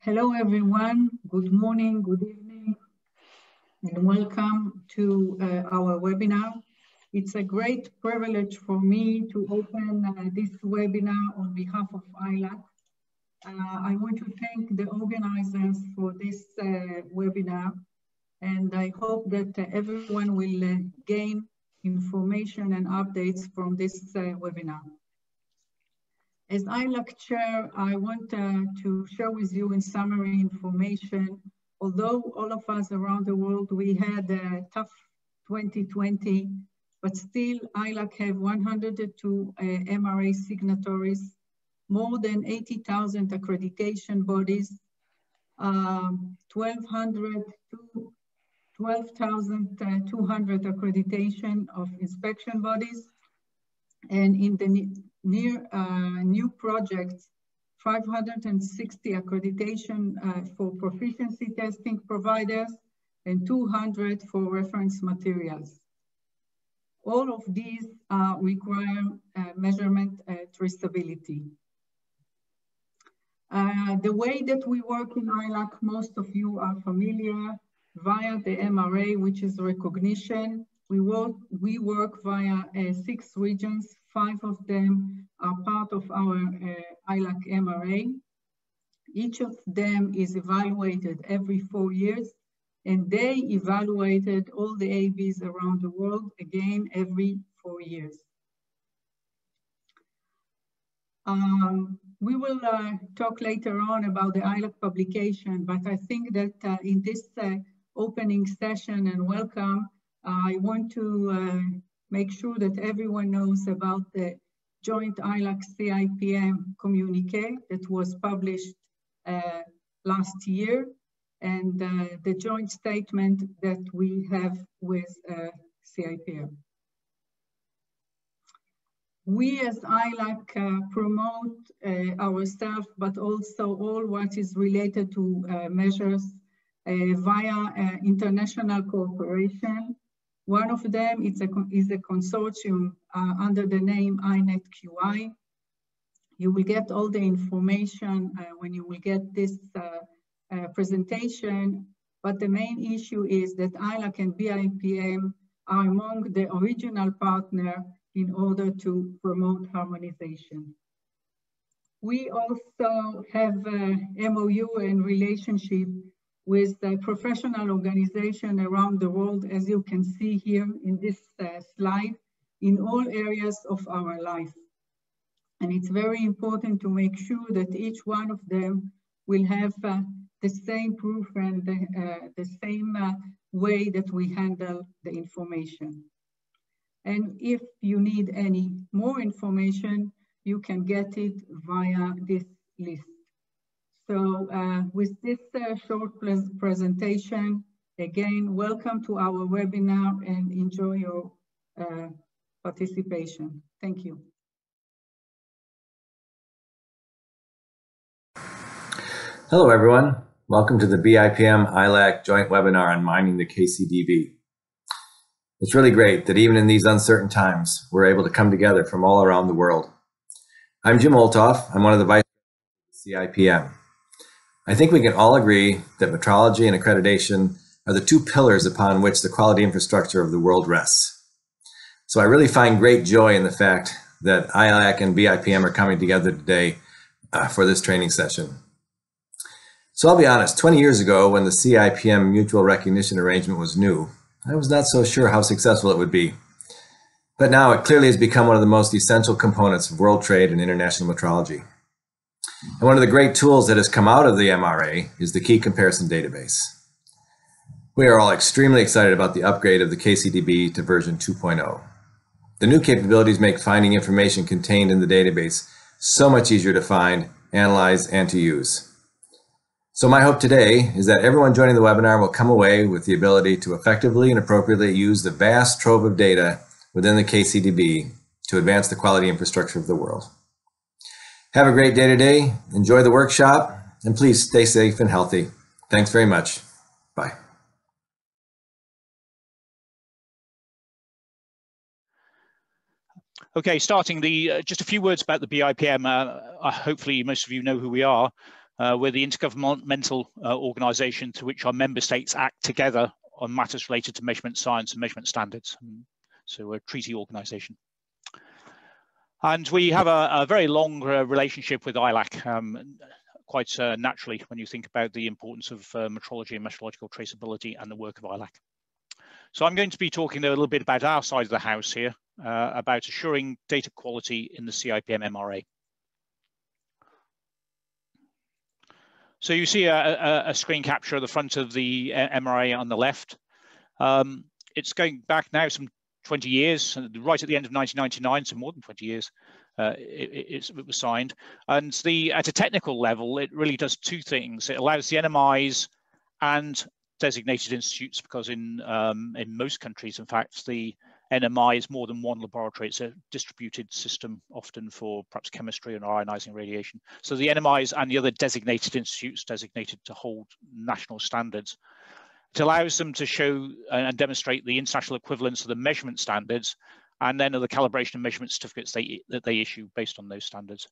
Hello, everyone. Good morning, good evening, and welcome to our webinar. It's a great privilege for me to open this webinar on behalf of ILAC. I want to thank the organizers for this webinar, and I hope that everyone will gain information and updates from this webinar. As ILAC chair, I want to share with you in summary information. Although all of us around the world, we had a tough 2020, but still ILAC have 102 MRA signatories, more than 80,000 accreditation bodies, 12,200 accreditation of inspection bodies, and in the new projects, 560 accreditation for proficiency testing providers and 200 for reference materials. All of these require measurement traceability. The way that we work in ILAC, most of you are familiar via the MRA, which is recognition. We work via 6 regions. 5 of them are part of our ILAC MRA. Each of them is evaluated every 4 years, and they evaluated all the ABs around the world, again, every 4 years. We will talk later on about the ILAC publication, but I think that in this opening session and welcome, I want to make sure that everyone knows about the joint ILAC CIPM communique that was published last year, and the joint statement that we have with CIPM. We as ILAC promote ourselves, but also all what is related to measures via international cooperation. One of them is a consortium under the name INET-QI. You will get all the information when you will get this presentation, but the main issue is that ILAC and BIPM are among the original partner in order to promote harmonization. We also have a MOU and relationship with the professional organization around the world, as you can see here in this slide, in all areas of our life. And it's very important to make sure that each one of them will have the same proof and the same way that we handle the information. And if you need any more information, you can get it via this list. So with this short presentation, again, welcome to our webinar and enjoy your participation. Thank you. Hello, everyone. Welcome to the BIPM-ILAC joint webinar on mining the KCDB. It's really great that even in these uncertain times, we're able to come together from all around the world. I'm Jim Olthoff. I'm one of the vice presidents of CIPM. I think we can all agree that metrology and accreditation are the 2 pillars upon which the quality infrastructure of the world rests. So I really find great joy in the fact that ILAC and BIPM are coming together today for this training session. So I'll be honest, 20 years ago when the CIPM mutual recognition arrangement was new, I was not so sure how successful it would be. But now it clearly has become one of the most essential components of world trade and international metrology. And one of the great tools that has come out of the MRA is the Key Comparison Database. We are all extremely excited about the upgrade of the KCDB to version 2.0. The new capabilities make finding information contained in the database so much easier to find, analyze, and to use. So my hope today is that everyone joining the webinar will come away with the ability to effectively and appropriately use the vast trove of data within the KCDB to advance the quality infrastructure of the world. Have a great day today, enjoy the workshop, and please stay safe and healthy. Thanks very much. Bye. Okay, starting just a few words about the BIPM. Hopefully most of you know who we are. We're the intergovernmental organisation to which our member states act together on matters related to measurement science and measurement standards. So we're a treaty organisation. And we have a very long relationship with ILAC, quite naturally when you think about the importance of metrology and metrological traceability and the work of ILAC. So I'm going to be talking a little bit about our side of the house here, about assuring data quality in the CIPM MRA. So you see a screen capture of the front of the MRA on the left. It's going back now some 20 years, right at the end of 1999, so more than 20 years, it was signed. And at a technical level, it really does two things. It allows the NMIs and designated institutes, because in most countries, in fact, the NMI is more than one laboratory. It's a distributed system, often for perhaps chemistry and ionizing radiation. So the NMIs and the other designated institutes designated to hold national standards. It allows them to show and demonstrate the international equivalence of the measurement standards and then of the calibration and measurement certificates that they issue based on those standards.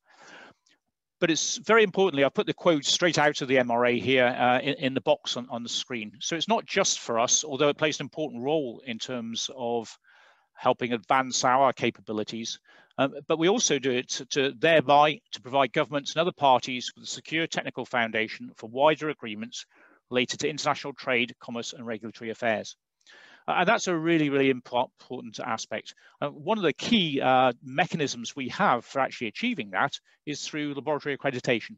But it's very importantly, I've put the quote straight out of the MRA here in the box on the screen. So it's not just for us, although it plays an important role in terms of helping advance our capabilities, but we also do it thereby to provide governments and other parties with a secure technical foundation for wider agreements related to international trade, commerce and regulatory affairs. And that's a really, really important aspect. One of the key mechanisms we have for actually achieving that is through laboratory accreditation.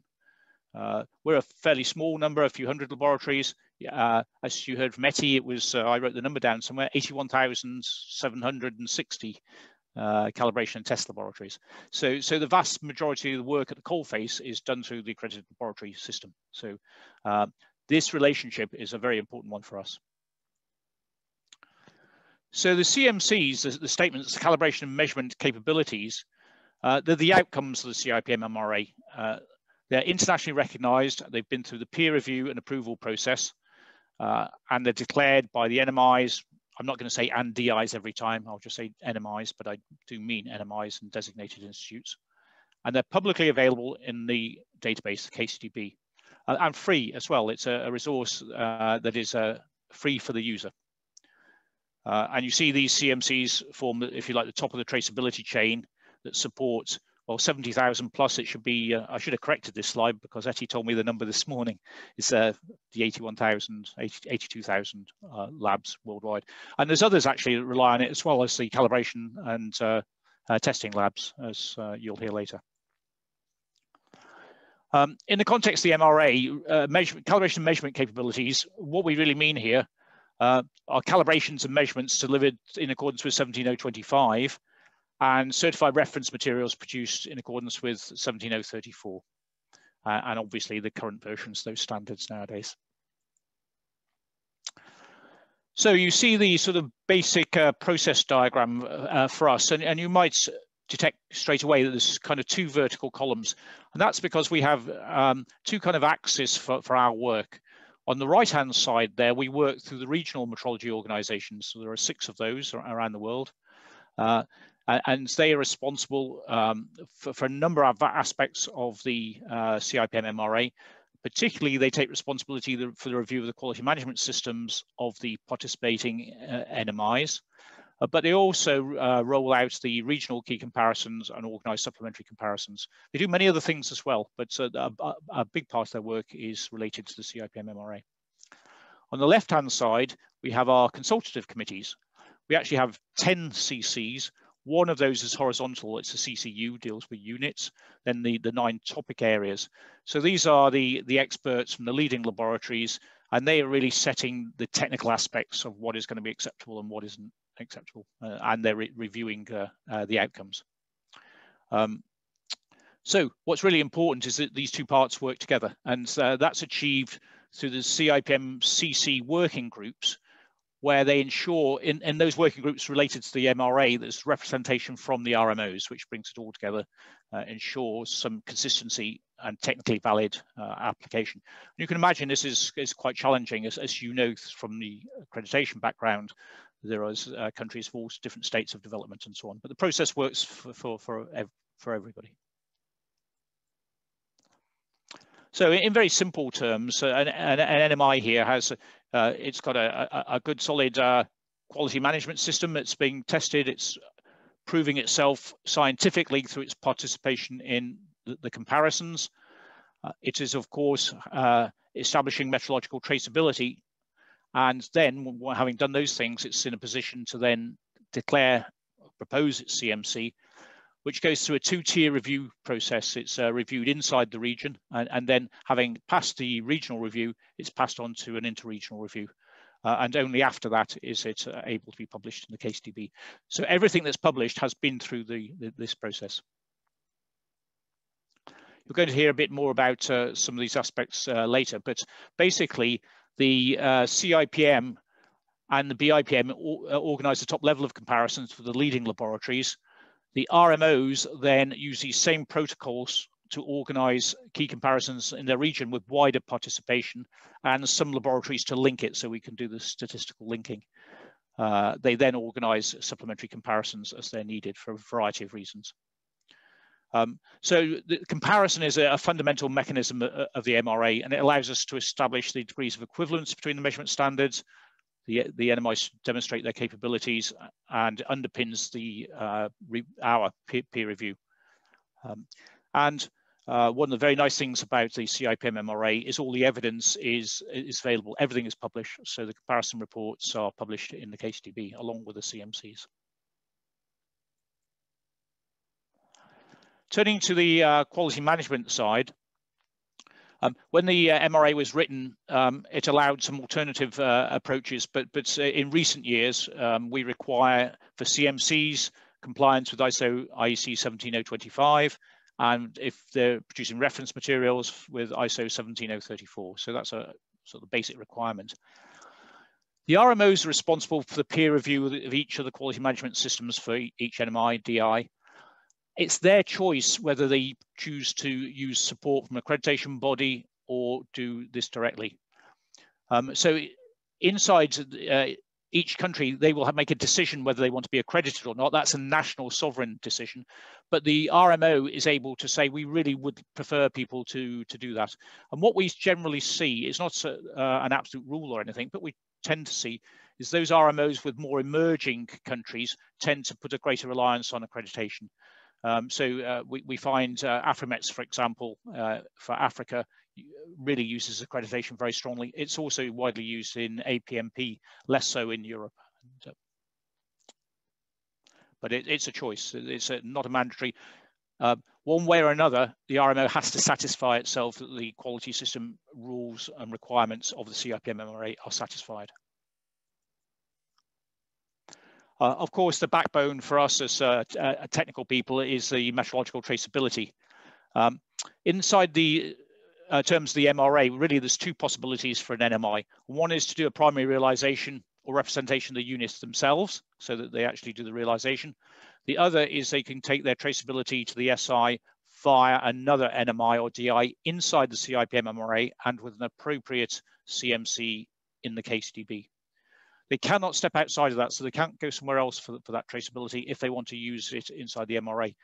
We're a fairly small number, a few hundred laboratories. As you heard from Etty, it was, I wrote the number down somewhere, 81,760 calibration and test laboratories. So the vast majority of the work at the coalface is done through the accredited laboratory system. So this relationship is a very important one for us. So the CMCs, the statements, the calibration and measurement capabilities, they're the outcomes of the CIPM MRA. They're internationally recognized. They've been through the peer review and approval process, and they're declared by the NMIs. I'm not going to say and DIs every time. I'll just say NMIs, but I do mean NMIs and designated institutes. And they're publicly available in the database, the KCDB, and free as well. It's a resource that is free for the user. And you see these CMCs form, if you like, the top of the traceability chain that supports, well, 70,000 plus. It should be, I should have corrected this slide because Etty told me the number this morning. It's the 81,000, 82,000 labs worldwide. And there's others actually that rely on it, as well as the calibration and testing labs, as you'll hear later. In the context of the MRA, calibration and measurement capabilities, what we really mean here are calibrations and measurements delivered in accordance with 17025 and certified reference materials produced in accordance with 17034, and obviously the current versions, those standards nowadays. So you see the sort of basic process diagram for us, and you might detect straight away that there's kind of two vertical columns, and that's because we have two kind of axes for our work. On the right-hand side there, we work through the regional metrology organizations. So there are 6 of those around the world. And they are responsible for a number of aspects of the CIPM MRA. Particularly, they take responsibility for the review of the quality management systems of the participating NMIs. But they also roll out the regional key comparisons and organize supplementary comparisons. They do many other things as well, but a big part of their work is related to the CIPM MRA. On the left-hand side, we have our consultative committees. We actually have 10 CCs. One of those is horizontal. It's a CCU, deals with units. Then the 9 topic areas. So these are the experts from the leading laboratories, and they are really setting the technical aspects of what is going to be acceptable and what isn't acceptable, and they're reviewing the outcomes. So what's really important is that these two parts work together, and that's achieved through the CIPM CC working groups, where they ensure in those working groups related to the MRA, there's representation from the RMOs, which brings it all together, ensures some consistency and technically valid application. And you can imagine this is quite challenging, as you know from the accreditation background. There are countries for all different states of development and so on, but the process works for everybody. So in very simple terms, an NMI here has, it's got a good solid quality management system that's being tested. It's proving itself scientifically through its participation in the comparisons. It is, of course, establishing metrological traceability. And then, having done those things, it's in a position to then declare, propose its CMC, which goes through a two-tier review process. It's reviewed inside the region, and then having passed the regional review, it's passed on to an interregional review. And only after that is it able to be published in the KCDB. So everything that's published has been through this process. You're going to hear a bit more about some of these aspects later, but basically the CIPM and the BIPM organize the top level of comparisons for the leading laboratories. The RMOs then use these same protocols to organize key comparisons in their region with wider participation, and some laboratories to link it so we can do the statistical linking. They then organize supplementary comparisons as they're needed for a variety of reasons. So the comparison is a fundamental mechanism of the MRA, and it allows us to establish the degrees of equivalence between the measurement standards. The NMIs demonstrate their capabilities and underpins our peer review. One of the very nice things about the CIPM MRA is all the evidence is available. Everything is published, so the comparison reports are published in the KCDB along with the CMCs. Turning to the quality management side, when the MRA was written, it allowed some alternative approaches, but in recent years, we require for CMCs compliance with ISO IEC 17025, and if they're producing reference materials with ISO 17034. So that's a sort of basic requirement. The RMOs are responsible for the peer review of each of the quality management systems for each NMI, DI. It's their choice whether they choose to use support from an accreditation body or do this directly. So inside each country, they will make a decision whether they want to be accredited or not. That's a national sovereign decision. But the RMO is able to say, we really would prefer people to do that. And what we generally see is not an absolute rule or anything, but we tend to see is those RMOs with more emerging countries tend to put a greater reliance on accreditation. We find Afrimets, for example, for Africa, really uses accreditation very strongly. It's also widely used in APMP, less so in Europe. But it's a choice. It's not a mandatory. One way or another, the RMO has to satisfy itself that the quality system rules and requirements of the CIPM MRA are satisfied. Of course, the backbone for us as technical people is the metrological traceability. Inside the terms of the MRA, really there's two possibilities for an NMI. One is to do a primary realization or representation of the units themselves so that they actually do the realization. The other is they can take their traceability to the SI via another NMI or DI inside the CIPM MRA and with an appropriate CMC in the KCDB. They cannot step outside of that, so they can't go somewhere else for that traceability if they want to use it inside the MRA.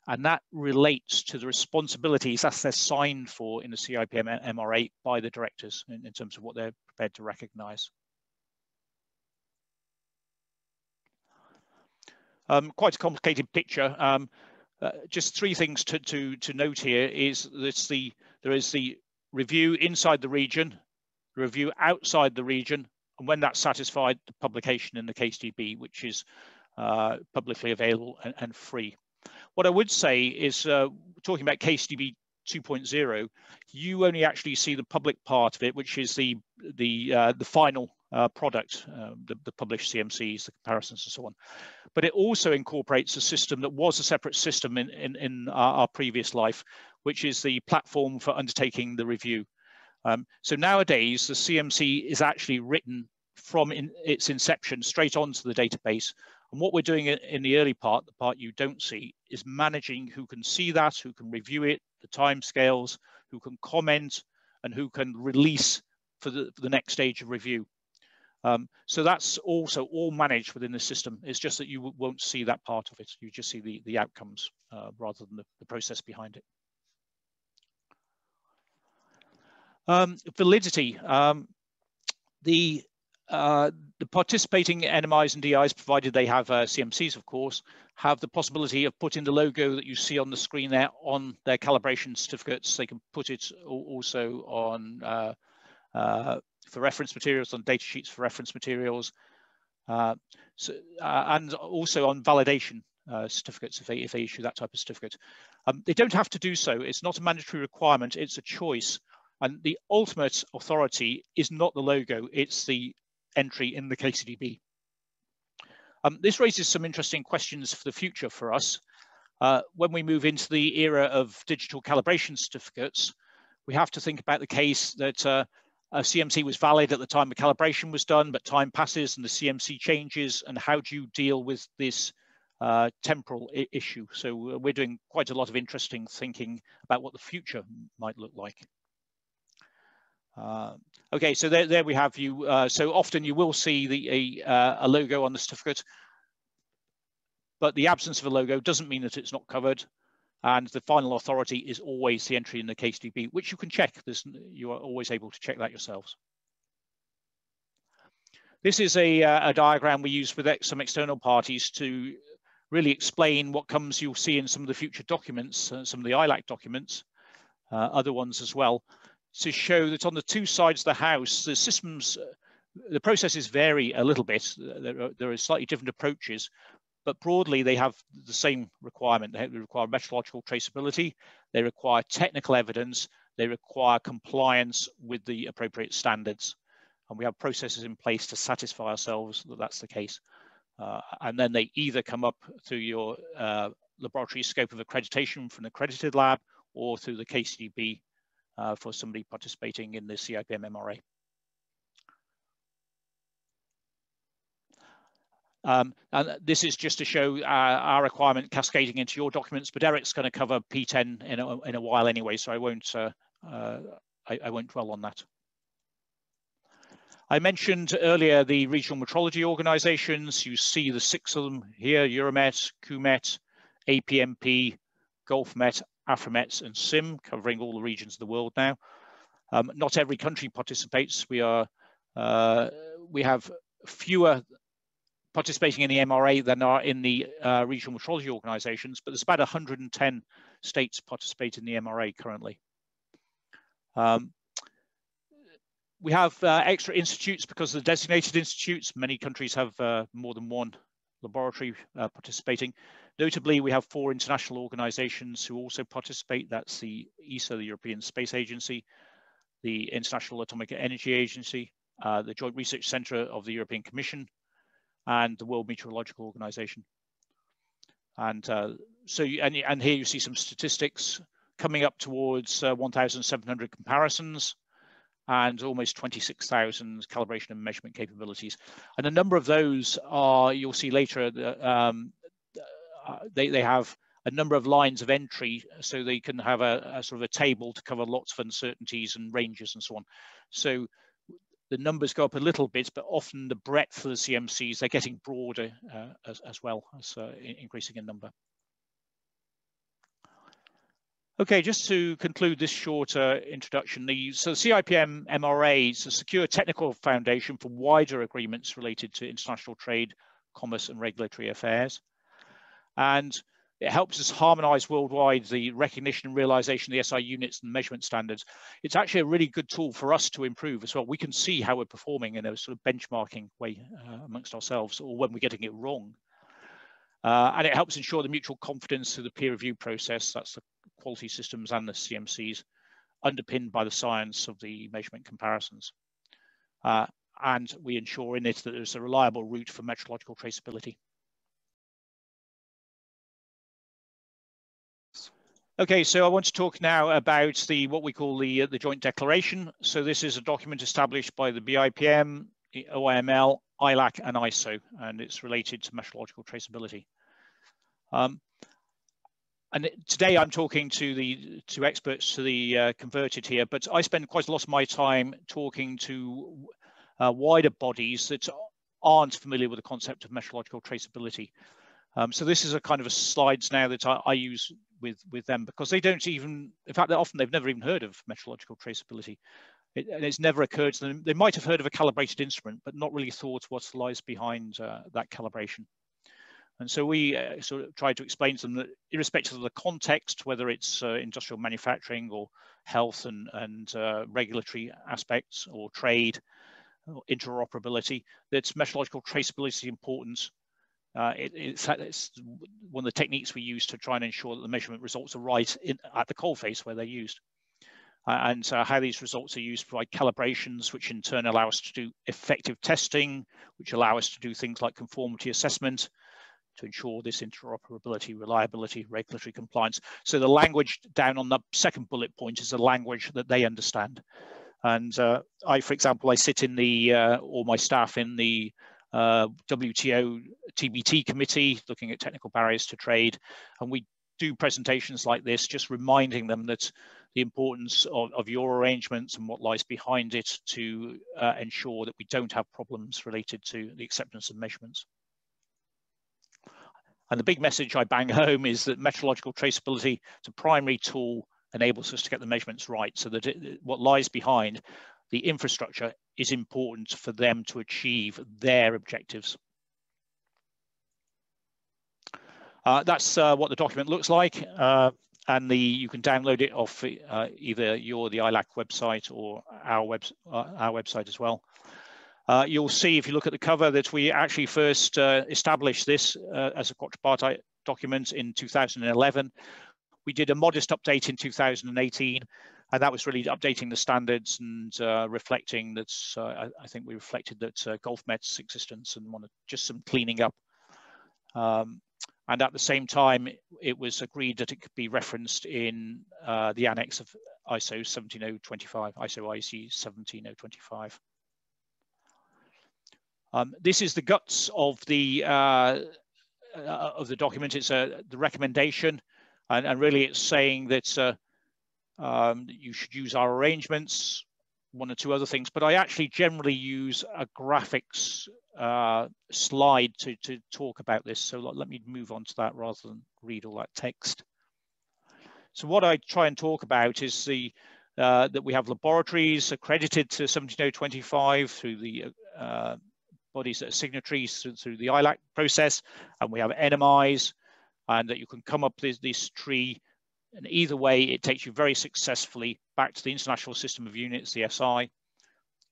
And that relates to the responsibilities that they're signed for in the CIPM MRA by the directors in terms of what they're prepared to recognize. Quite a complicated picture. Just three things to note here is there is the review inside the region, the review outside the region, and when that's satisfied, the publication in the KCDB, which is publicly available and free. What I would say is, talking about KCDB 2.0, you only actually see the public part of it, which is the final product, the published CMCs, the comparisons, and so on. But it also incorporates a system that was a separate system in our previous life, which is the platform for undertaking the review. So nowadays, the CMC is actually written from its inception straight onto the database. And what we're doing in the early part, the part you don't see, is managing who can see that, who can review it, the timescales, who can comment, and who can release for the next stage of review. So that's also all managed within the system. It's just that you won't see that part of it. You just see the outcomes rather than the process behind it. Validity. The participating NMIs and DIs, provided they have CMCs, of course, have the possibility of putting the logo that you see on the screen there on their calibration certificates. They can put it also on for reference materials, on data sheets for reference materials, and also on validation certificates if they issue that type of certificate. They don't have to do so. It's not a mandatory requirement. It's a choice. And the ultimate authority is not the logo, it's the entry in the KCDB. This raises some interesting questions for the future for us. When we move into the era of digital calibration certificates, we have to think about the case that a CMC was valid at the time the calibration was done, but time passes and the CMC changes, and how do you deal with this temporal issue? So we're doing quite a lot of interesting thinking about what the future might look like. Okay, so there we have you. So often you will see a logo on the certificate, but the absence of a logo doesn't mean that it's not covered. And the final authority is always the entry in the KCDB, which you can check. You are always able to check that yourselves. This is a diagram we use with some external parties to really explain what comes. You'll see in some of the future documents, some of the ILAC documents, other ones as well, to show that on the two sides of the house, the systems, the processes vary a little bit. There are slightly different approaches, but broadly they have the same requirement. They require metrological traceability, they require technical evidence, they require compliance with the appropriate standards. And we have processes in place to satisfy ourselves that that's the case. And then they either come up through your laboratory scope of accreditation from an accredited lab or through the KCDB for somebody participating in the CIPM-MRA. And this is just to show our requirement cascading into your documents, but Eric's going to cover P10 in a while anyway, so I won't dwell on that. I mentioned earlier the regional metrology organizations. You see the 6 of them here: Euromet, QMet, APMP, GulfMet, Afromet, and SIM, covering all the regions of the world now. Not every country participates. We have fewer participating in the MRA than are in the regional metrology organizations, but there's about 110 states participate in the MRA currently. We have extra institutes because of the designated institutes. Many countries have more than one laboratory participating. Notably, we have 4 international organizations who also participate. That's the ESA, the European Space Agency, the International Atomic Energy Agency, the Joint Research Centre of the European Commission, and the World Meteorological Organization. And and here you see some statistics coming up towards 1,700 comparisons and almost 26,000 calibration and measurement capabilities. And a number of those are, you'll see later, they have a number of lines of entry, so they can have a sort of a table to cover lots of uncertainties and ranges and so on. So the numbers go up a little bit, but often the breadth of the CMCs, they're getting broader as well as increasing in number. Okay, just to conclude this short introduction, so the CIPM-MRA is a secure technical foundation for wider agreements related to international trade, commerce, and regulatory affairs. And it helps us harmonize worldwide the recognition and realization of the SI units and measurement standards. It's actually a really good tool for us to improve as well. We can see how we're performing in a sort of benchmarking way amongst ourselves, or when we're getting it wrong. And it helps ensure the mutual confidence through the peer review process. That's the quality systems and the CMCs, underpinned by the science of the measurement comparisons. And we ensure in it that there's a reliable route for metrological traceability. Okay, so I want to talk now about what we call the joint declaration. So this is a document established by the BIPM, OIML, ILAC, and ISO, and it's related to metrological traceability. And today I'm talking to the experts, to the converted here, but I spend quite a lot of my time talking to wider bodies that aren't familiar with the concept of metrological traceability. So this is a kind of a slides now that I use with them, because they don't even, in fact, often they've never even heard of metrological traceability. it's never occurred to them. They might have heard of a calibrated instrument, but not really thought what lies behind that calibration. And so we sort of tried to explain to them that irrespective of the context, whether it's industrial manufacturing or health and regulatory aspects or trade or interoperability, that metrological traceability is important. It's one of the techniques we use to try and ensure that the measurement results are right at the coalface where they're used. And how these results are used to provide calibrations, which in turn allow us to do effective testing, which allow us to do things like conformity assessment, to ensure this interoperability, reliability, regulatory compliance. So the language down on the second bullet point is a language that they understand. And for example, I sit in the, or my staff in the WTO TBT committee, looking at technical barriers to trade. And we do presentations like this, just reminding them that the importance of your arrangements and what lies behind it to ensure that we don't have problems related to the acceptance of measurements. And the big message I bang home is that metrological traceability is a primary tool, enables us to get the measurements right, so that what lies behind the infrastructure is important for them to achieve their objectives. That's what the document looks like, and you can download it off either the ILAC website or our website as well. You'll see if you look at the cover that we actually first established this as a quadripartite document in 2011. We did a modest update in 2018, and that was really updating the standards and reflecting that, I think we reflected that GulfMet's existence and wanted just some cleaning up. And at the same time, it was agreed that it could be referenced in the annex of ISO 17025, ISO IEC 17025. This is the guts of the document. It's the recommendation, and really it's saying that you should use our arrangements, one or two other things, but I actually generally use a graphics slide to talk about this. So let me move on to that rather than read all that text. So what I try and talk about is that we have laboratories accredited to 17025 through the bodies that are signatories through the ILAC process, and we have NMIs, and that you can come up this tree, and either way it takes you very successfully back to the International System of Units, the SI,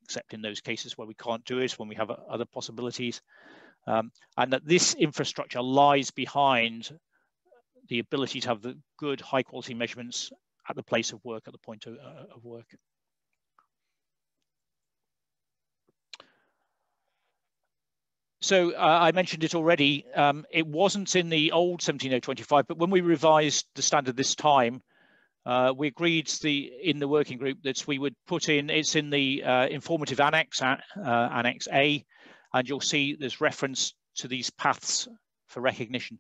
except in those cases where we can't do it, when we have other possibilities, and that this infrastructure lies behind the ability to have the good high quality measurements at the place of work, at the point of work. So I mentioned it already, it wasn't in the old 17025, but when we revised the standard this time, we agreed in the working group that we would put in, it's in the informative annex, Annex A, and you'll see there's reference to these paths for recognition.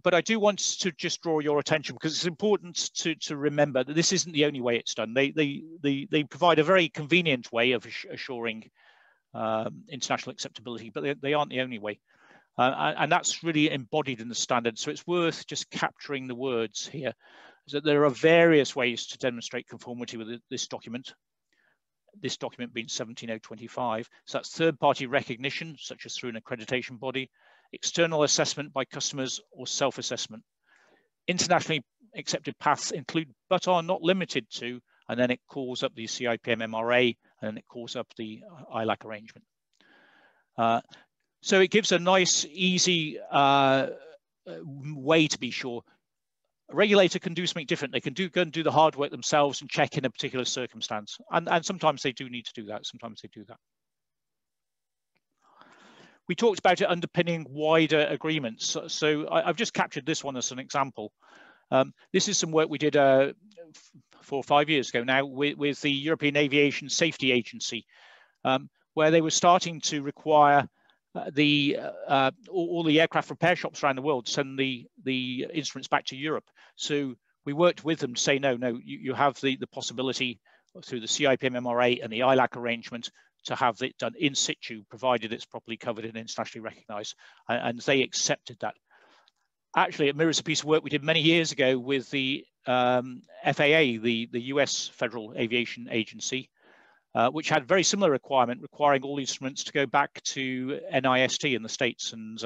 But I do want to just draw your attention, because it's important to remember that this isn't the only way it's done. They provide a very convenient way of assuring international acceptability, but they aren't the only way. And that's really embodied in the standard. So it's worth just capturing the words here, is that there are various ways to demonstrate conformity with this document being 17025. So that's third-party recognition, such as through an accreditation body, external assessment by customers, or self-assessment. Internationally accepted paths include, but are not limited to, and then it calls up the CIPM-MRA, and then it calls up the ILAC arrangement. So it gives a nice, easy way to be sure. A regulator can do something different. They can go and do the hard work themselves and check in a particular circumstance. And sometimes they do need to do that. Sometimes they do that. We talked about it underpinning wider agreements. So I've just captured this one as an example. This is some work we did 4 or 5 years ago now with the European Aviation Safety Agency, where they were starting to require all the aircraft repair shops around the world send the instruments back to Europe. So we worked with them to say, no, you have the possibility through the CIPM-MRA and the ILAC arrangement to have it done in situ, provided it's properly covered and internationally recognized, and they accepted that. Actually, it mirrors a piece of work we did many years ago with the FAA, the US Federal Aviation Agency, which had very similar requirement, requiring all instruments to go back to NIST in the States. And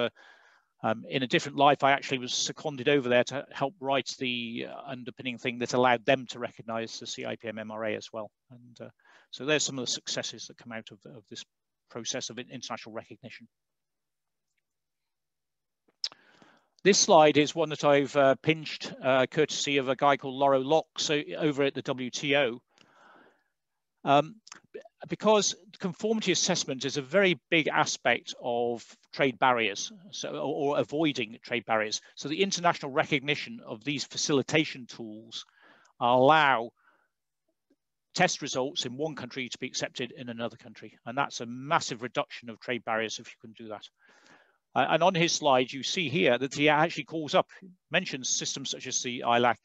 in a different life, I actually was seconded over there to help write the underpinning thing that allowed them to recognize the CIPM MRA as well. And so there's some of the successes that come out of this process of international recognition. This slide is one that I've pinched courtesy of a guy called Lauro Locke over at the WTO. Because conformity assessment is a very big aspect of trade barriers, or avoiding trade barriers. So the international recognition of these facilitation tools allow test results in one country to be accepted in another country. And that's a massive reduction of trade barriers if you can do that. And on his slide, you see here that he actually mentions systems such as the ILAC,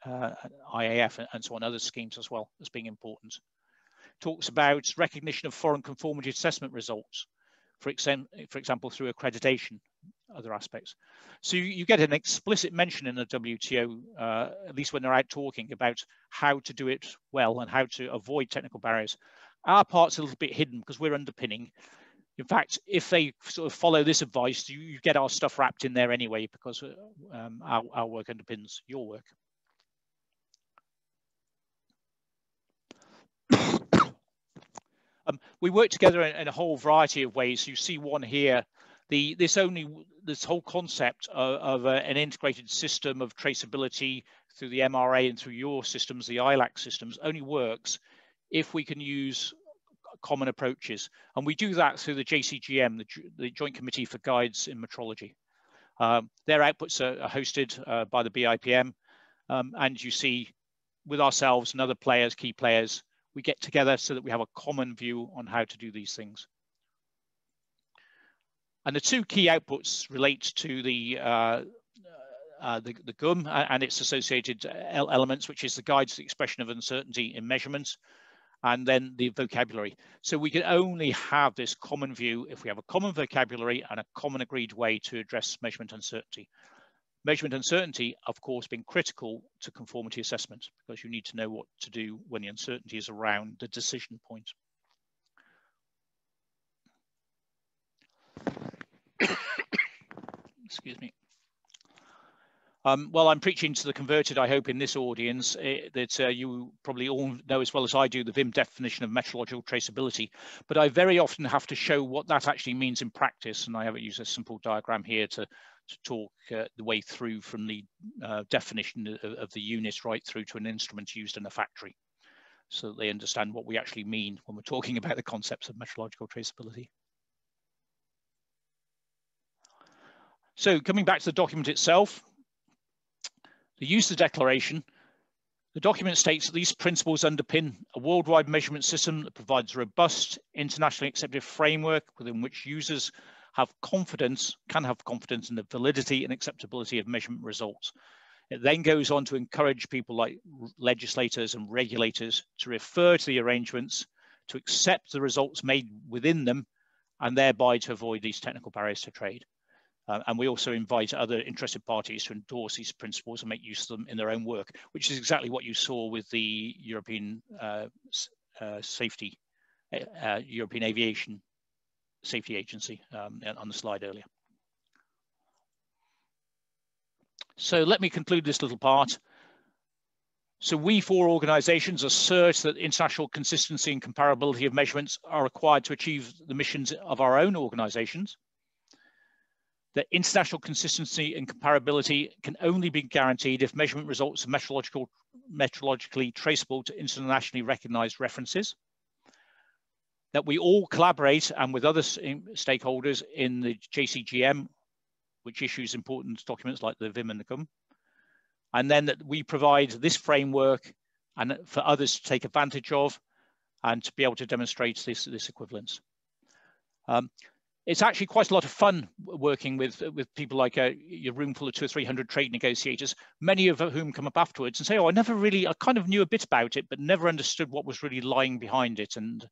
IAF, and so on, other schemes as well as being important. Talks about recognition of foreign conformity assessment results, for example, through accreditation, other aspects. So you get an explicit mention in the WTO, at least when they're out talking about how to do it well and how to avoid technical barriers. Our part's a little bit hidden because we're underpinning. In fact, if they sort of follow this advice, you get our stuff wrapped in there anyway, because our work underpins your work. We work together in a whole variety of ways. You see one here. This whole concept of an integrated system of traceability through the MRA and through your systems, the ILAC systems, only works if we can use common approaches. And we do that through the JCGM, the Joint Committee for Guides in Metrology. Their outputs are hosted by the BIPM. And you see with ourselves and other players, key players, we get together so that we have a common view on how to do these things. And the two key outputs relate to the GUM and its associated elements, which is the guide to the expression of uncertainty in measurements, and then the vocabulary. So we can only have this common view if we have a common vocabulary and a common agreed way to address measurement uncertainty. Measurement uncertainty, of course, being critical to conformity assessment, because you need to know what to do when the uncertainty is around the decision point. Excuse me. Well, I'm preaching to the converted, I hope, in this audience, that you probably all know as well as I do the VIM definition of metrological traceability, but I very often have to show what that actually means in practice, and I have used a simple diagram here to talk the way through from the definition of the unit right through to an instrument used in a factory, so that they understand what we actually mean when we're talking about the concepts of metrological traceability. So coming back to the document itself, the user declaration, the document states that these principles underpin a worldwide measurement system that provides a robust, internationally accepted framework within which users can have confidence in the validity and acceptability of measurement results. It then goes on to encourage people like legislators and regulators to refer to the arrangements, to accept the results made within them, and thereby to avoid these technical barriers to trade. And we also invite other interested parties to endorse these principles and make use of them in their own work, which is exactly what you saw with the European European Aviation Safety Agency on the slide earlier. So let me conclude this little part. So we, four organizations, assert that international consistency and comparability of measurements are required to achieve the missions of our own organizations. That international consistency and comparability can only be guaranteed if measurement results are metrologically traceable to internationally recognized references. That we all collaborate and with other stakeholders in the JCGM, which issues important documents like the VIM and the GUM. And then that we provide this framework and for others to take advantage of and to be able to demonstrate this equivalence. It's actually quite a lot of fun working with people like your room full of 200 or 300 trade negotiators, many of whom come up afterwards and say, oh, I kind of knew a bit about it, but never understood what was really lying behind it. And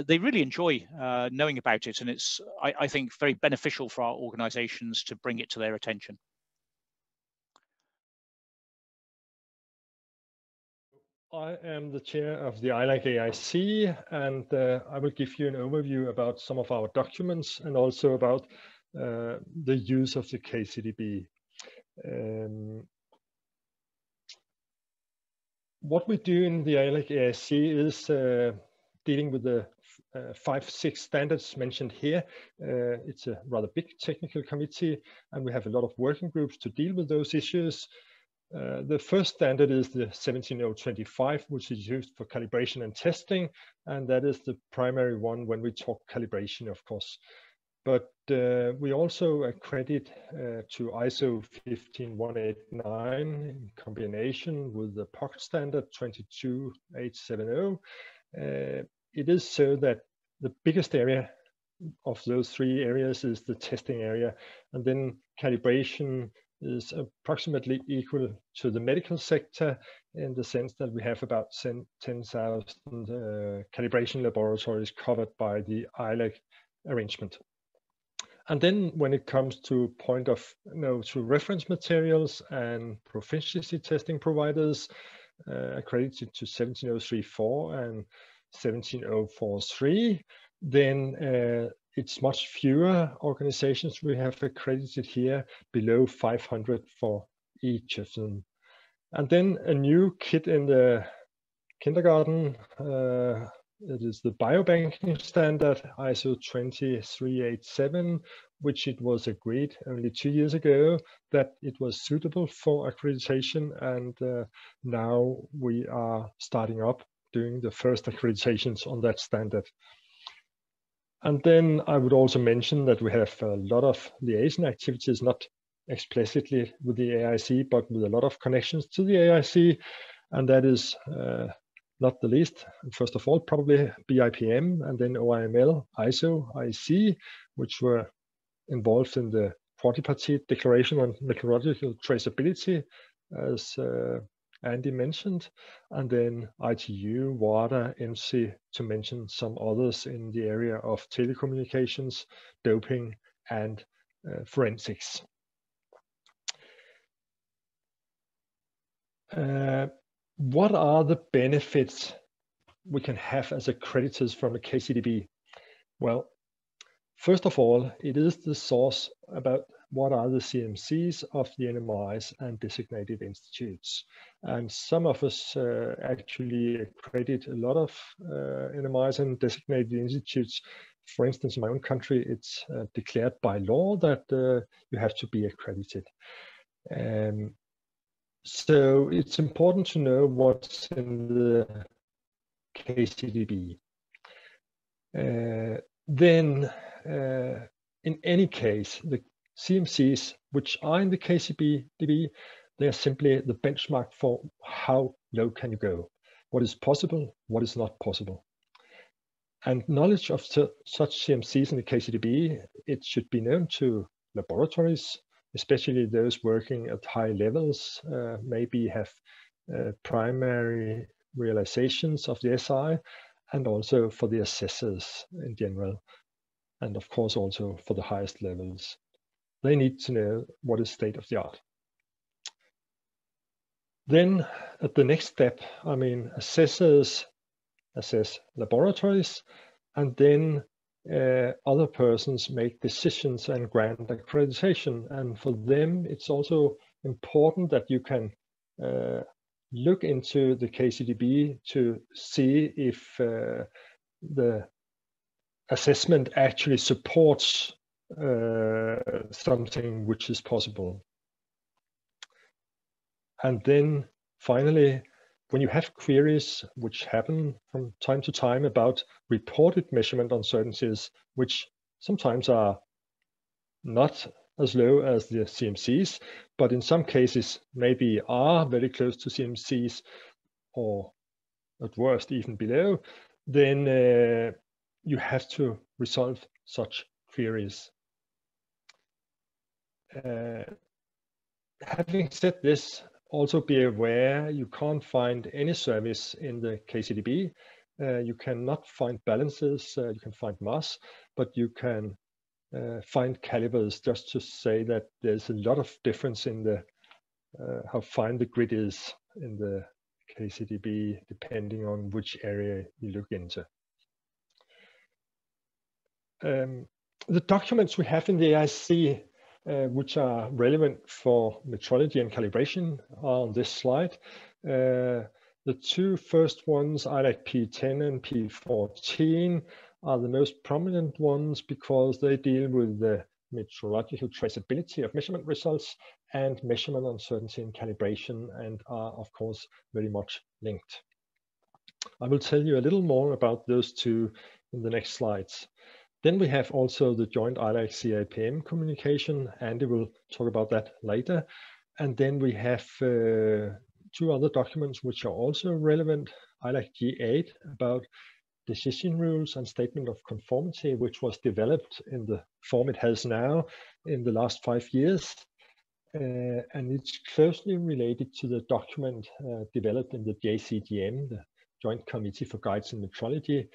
they really enjoy knowing about it. And it's, I think, very beneficial for our organizations to bring it to their attention. I am the chair of the ILAC AIC, and I will give you an overview about some of our documents and also about the use of the KCDB. What we do in the ILAC AIC is dealing with the 5-6 standards mentioned here. It's a rather big technical committee, and we have a lot of working groups to deal with those issues. The first standard is the 17025, which is used for calibration and testing, and that is the primary one when we talk calibration, of course. But we also accredit to ISO 15189 in combination with the POC standard 22870. It is so that the biggest area of those three areas is the testing area, and then calibration is approximately equal to the medical sector in the sense that we have about 10,000 calibration laboratories covered by the ILAC arrangement. And then when it comes to to reference materials and proficiency testing providers accredited to 17034 and 17043, then it's much fewer organizations we have accredited here, below 500 for each of them. And then a new kid in the kindergarten, it is the biobanking standard, ISO 20387, which it was agreed only 2 years ago that it was suitable for accreditation, and now we are starting up doing the first accreditations on that standard. And then I would also mention that we have a lot of liaison activities, not explicitly with the AIC, but with a lot of connections to the AIC. And that is not the least, first of all, probably BIPM, and then OIML, ISO, IEC, which were involved in the quadripartite declaration on metrological traceability, as Andy mentioned, and then ITU, WADA, MC, to mention some others in the area of telecommunications, doping, and forensics. What are the benefits we can have as accreditors from the KCDB? Well, first of all, it is the source about what are the CMCs of the NMIs and designated institutes. And some of us actually accredit a lot of NMIs and designated institutes. For instance, in my own country, it's declared by law that you have to be accredited. So it's important to know what's in the KCDB. Then, in any case, the CMCs, which are in the KCDB, they are simply the benchmark for how low can you go, what is possible, what is not possible. And knowledge of such CMCs in the KCDB, it should be known to laboratories, especially those working at high levels, maybe have primary realizations of the SI, and also for the assessors in general, and of course also for the highest levels. They need to know what is state of the art. Then at the next step, I mean, assessors assess laboratories, and then other persons make decisions and grant accreditation. And for them, it's also important that you can look into the KCDB to see if the assessment actually supports something which is possible. And then finally, when you have queries which happen from time to time about reported measurement uncertainties, which sometimes are not as low as the CMCs, but in some cases maybe are very close to CMCs, or at worst even below, then you have to resolve such queries. Having said this, also be aware you can't find any service in the KCDB. You cannot find balances, you can find mass, but you can find calibers, just to say that there's a lot of difference in the how fine the grid is in the KCDB, depending on which area you look into. The documents we have in the AIC, which are relevant for metrology and calibration, are on this slide. The two first ones, ILAC P10 and P14, are the most prominent ones because they deal with the metrological traceability of measurement results and measurement uncertainty and calibration, and are of course very much linked. I will tell you a little more about those two in the next slides. Then we have also the joint ILAC CIPM communication. Andy will talk about that later. And then we have two other documents which are also relevant. ILAC G8 about decision rules and statement of conformity, which was developed in the form it has now in the last 5 years. And it's closely related to the document developed in the JCGM, the Joint Committee for Guides in Metrology,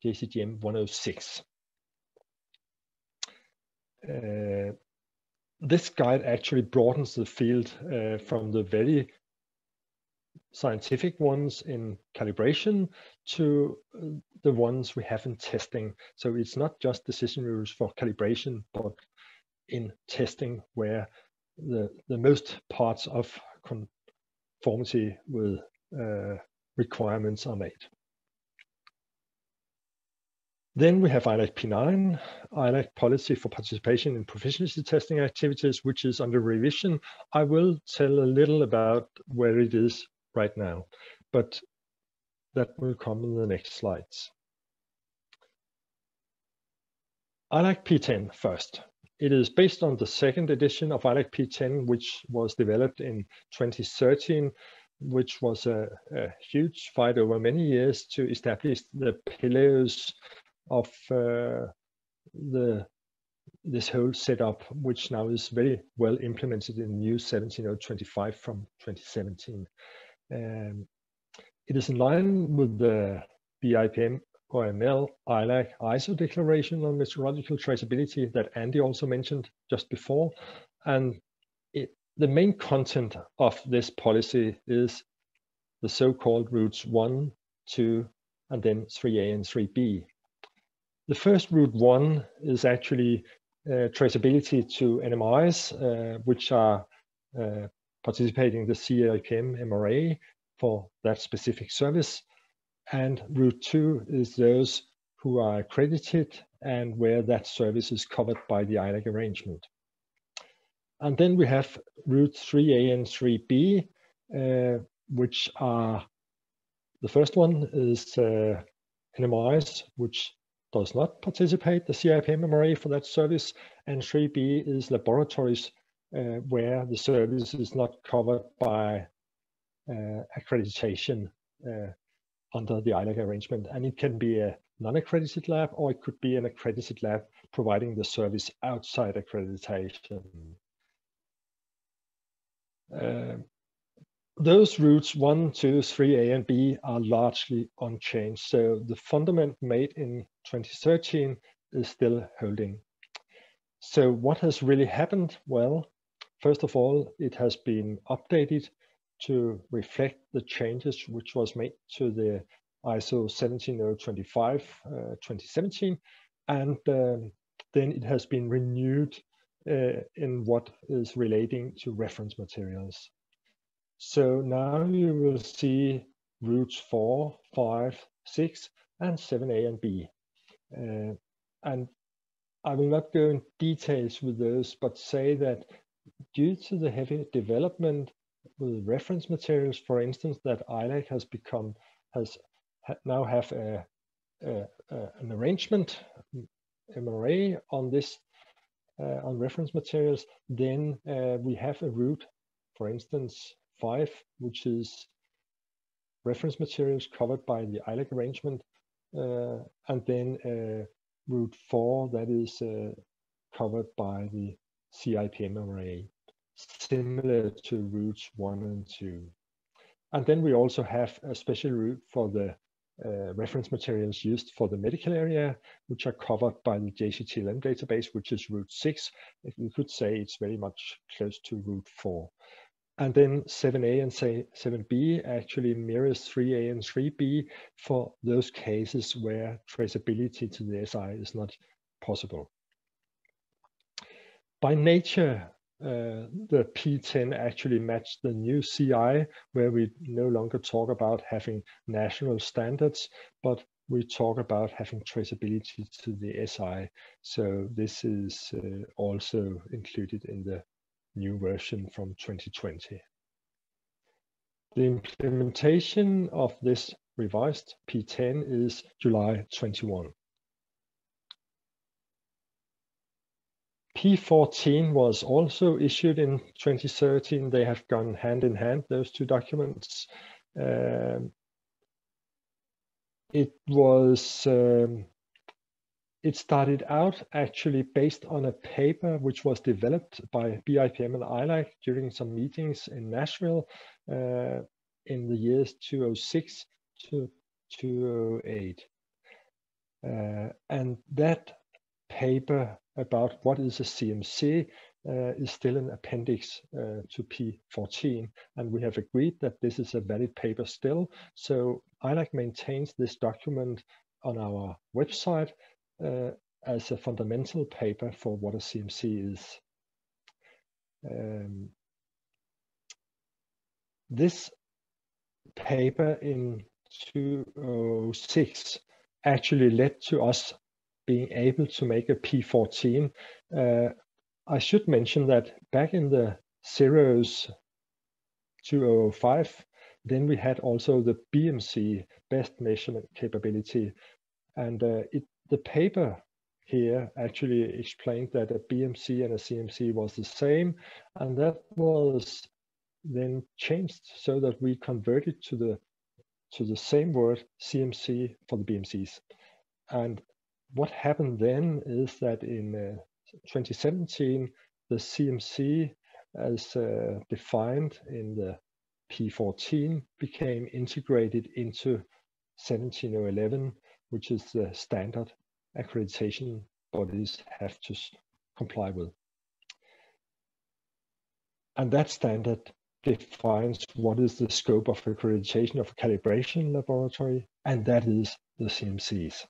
JCGM 106. This guide actually broadens the field from the very scientific ones in calibration to the ones we have in testing. So it's not just decision rules for calibration, but in testing where the most parts of conformity with requirements are made. Then we have ILAC P9, ILAC Policy for Participation in Proficiency Testing Activities, which is under revision. I will tell a little about where it is right now, but that will come in the next slides. ILAC P10 first. It is based on the second edition of ILAC P10, which was developed in 2013, which was a huge fight over many years to establish the pillars of this whole setup, which now is very well implemented in new 17025 from 2017. It is in line with the BIPM-ILAC ISO declaration on metrological traceability that Andy also mentioned just before. And the main content of this policy is the so-called routes 1, 2, and then 3A and 3B. The first route 1 is actually traceability to NMIs, which are participating in the CIPM MRA for that specific service. And route 2 is those who are accredited and where that service is covered by the ILAC arrangement. And then we have route 3A and 3B, which are, the first one is NMIs, which does not participate the CIPM MRA for that service, and 3B is laboratories where the service is not covered by accreditation under the ILAC arrangement, and it can be a non-accredited lab or it could be an accredited lab providing the service outside accreditation. Those routes 1, 2, 3A and B are largely unchanged. So the fundament made in 2013 is still holding. So what has really happened? Well, first of all, it has been updated to reflect the changes which was made to the ISO 17025 2017, and then it has been renewed in what is relating to reference materials. So now you will see routes 4, 5, 6, and 7A and B. And I will not go in details with those, but say that due to the heavy development with reference materials, for instance, that ILAC has now have an arrangement, MRA on this, on reference materials, then we have a route, for instance, 5, which is reference materials covered by the ILAC arrangement, and then route 4 that is covered by the CIPM MRA, similar to routes 1 and 2. And then we also have a special route for the reference materials used for the medical area, which are covered by the JCTLM database, which is route 6. You could say it's very much close to route 4. And then 7A and 7B actually mirrors 3A and 3B for those cases where traceability to the SI is not possible. By nature, the P10 actually matched the new CI, where we no longer talk about having national standards, but we talk about having traceability to the SI. So this is also included in the new version from 2020. The implementation of this revised P10 is July 21. P14 was also issued in 2013. They have gone hand in hand, those two documents. It started out actually based on a paper which was developed by BIPM and ILAC during some meetings in Nashville in the years 2006 to 2008. And that paper about what is a CMC is still an appendix to P14, and we have agreed that this is a valid paper still. So ILAC maintains this document on our website as a fundamental paper for what a CMC is. This paper in 2006 actually led to us being able to make a P14. I should mention that back in the zeros 2005, then we had also the BMC, best measurement capability. And the paper here actually explained that a BMC and a CMC was the same. And that was then changed so that we converted to the same word CMC for the BMCs. And what happened then is that in 2017, the CMC as defined in the P14 became integrated into 17011, which is the standard accreditation bodies have to comply with. And that standard defines what is the scope of accreditation of a calibration laboratory, and that is the CMCs.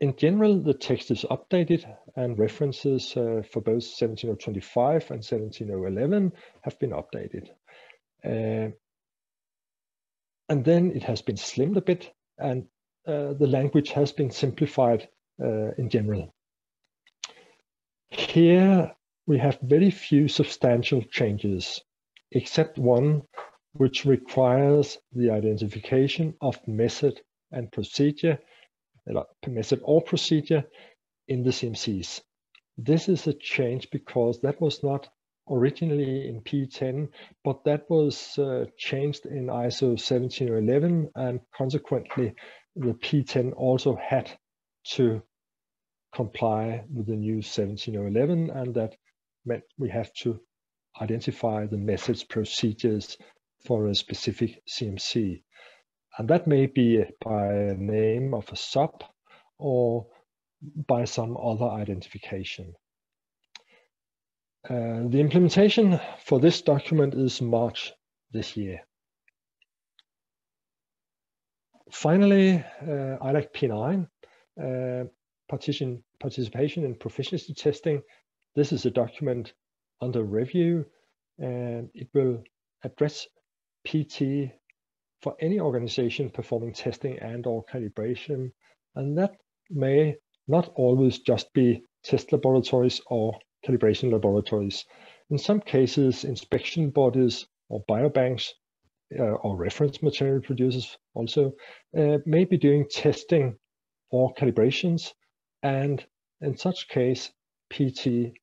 In general, the text is updated and references for both 17025 and 17011 have been updated. And then it has been slimmed a bit, and the language has been simplified in general. Here we have very few substantial changes, except one which requires the identification of method and procedure, method or procedure in the CMCs. This is a change because that was not originally in P10, but that was changed in ISO 17011, and consequently the P10 also had to comply with the new 17011, and that meant we have to identify the methods procedures for a specific CMC. And that may be by a name of a sub or by some other identification. The implementation for this document is March this year. Finally, ILAC P9, participation in proficiency testing. This is a document under review, and it will address PT for any organization performing testing and or calibration, and that may not always just be test laboratories or calibration laboratories. In some cases, inspection bodies or biobanks or reference material producers also may be doing testing or calibrations, and in such case, PT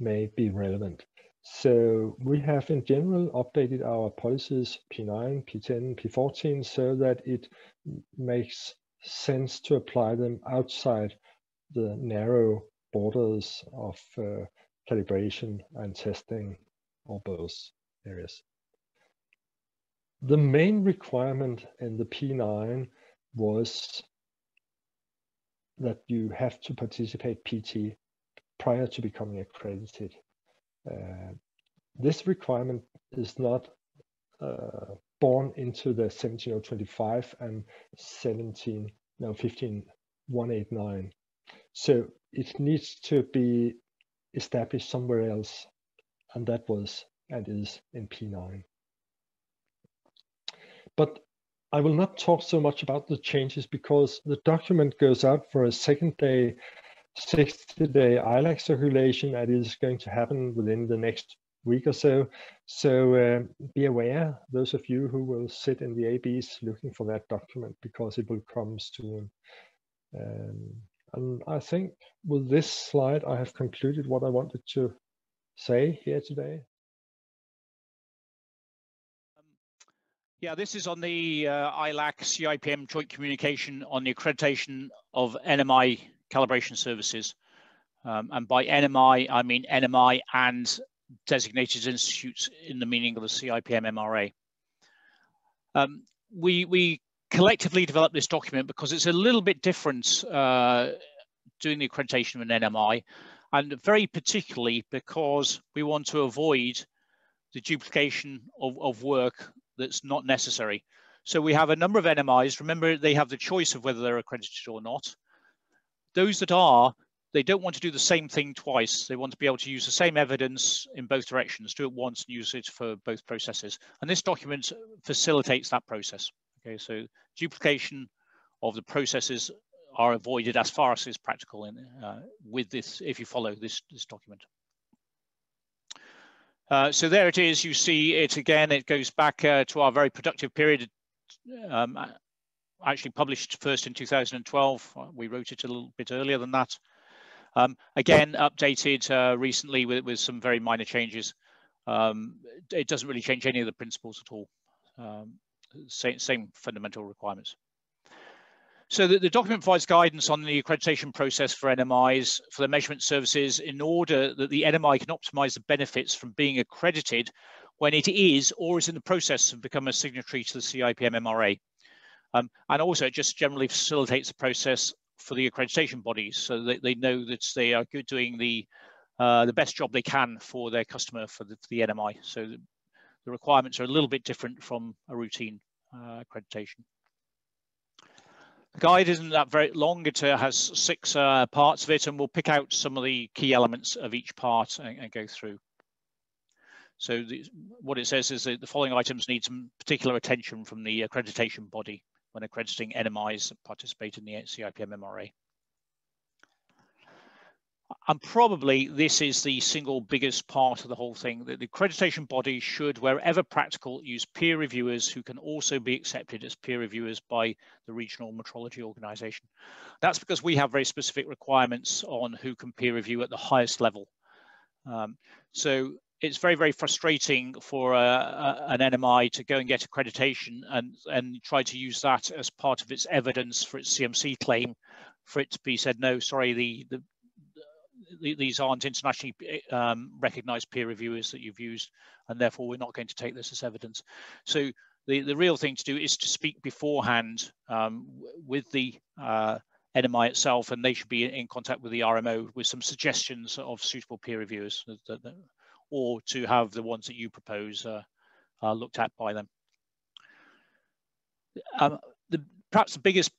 may be relevant. So we have in general updated our policies P9, P10, P14 so that it makes sense to apply them outside the narrow borders of calibration and testing or both areas. The main requirement in the P9 was that you have to participate PT prior to becoming accredited. this requirement is not born into the 17025 and 15189. So it needs to be established somewhere else, and that was and is in P9. But I will not talk so much about the changes because the document goes out for a 60-day ILAC circulation, and it is going to happen within the next week or so. So be aware, those of you who will sit in the ABs looking for that document, because it will come soon. And I think with this slide, I have concluded what I wanted to say here today. Yeah, this is on the ILAC CIPM joint communication on the accreditation of NMI calibration services. And by NMI, I mean NMI and designated institutes in the meaning of the CIPM MRA. We collectively developed this document because it's a little bit different doing the accreditation of an NMI, and very particularly because we want to avoid the duplication of work that's not necessary. So we have a number of NMIs. Remember, they have the choice of whether they're accredited or not. Those that are, they don't want to do the same thing twice. They want to be able to use the same evidence in both directions, do it once and use it for both processes. And this document facilitates that process. Okay, so duplication of the processes are avoided as far as is practical with this, if you follow this document. So there it is. You see it again. It goes back to our very productive period. Actually published first in 2012. We wrote it a little bit earlier than that. Again, updated recently with some very minor changes. It doesn't really change any of the principles at all. Same fundamental requirements. So the document provides guidance on the accreditation process for NMIs for the measurement services in order that the NMI can optimize the benefits from being accredited when it is or is in the process of becoming a signatory to the CIPM MRA. And also it just generally facilitates the process for the accreditation bodies so that they know that they are doing the best job they can for their customer for the NMI. So the requirements are a little bit different from a routine accreditation. The guide isn't that very long. It has 6 parts of it, and we'll pick out some of the key elements of each part and go through. So what it says is that the following items need some particular attention from the accreditation body when accrediting NMIs that participate in the CIPM MRA. And probably this is the single biggest part of the whole thing, that the accreditation body should, wherever practical, use peer reviewers who can also be accepted as peer reviewers by the regional metrology organization. That's because we have very specific requirements on who can peer review at the highest level. So it's very, very frustrating for an NMI to go and get accreditation and try to use that as part of its evidence for its CMC claim, for it to be said, no, sorry, these aren't internationally recognized peer reviewers that you've used, and therefore we're not going to take this as evidence. So the real thing to do is to speak beforehand with the NMI itself, and they should be in contact with the RMO with some suggestions of suitable peer reviewers, or to have the ones that you propose looked at by them. Perhaps the biggest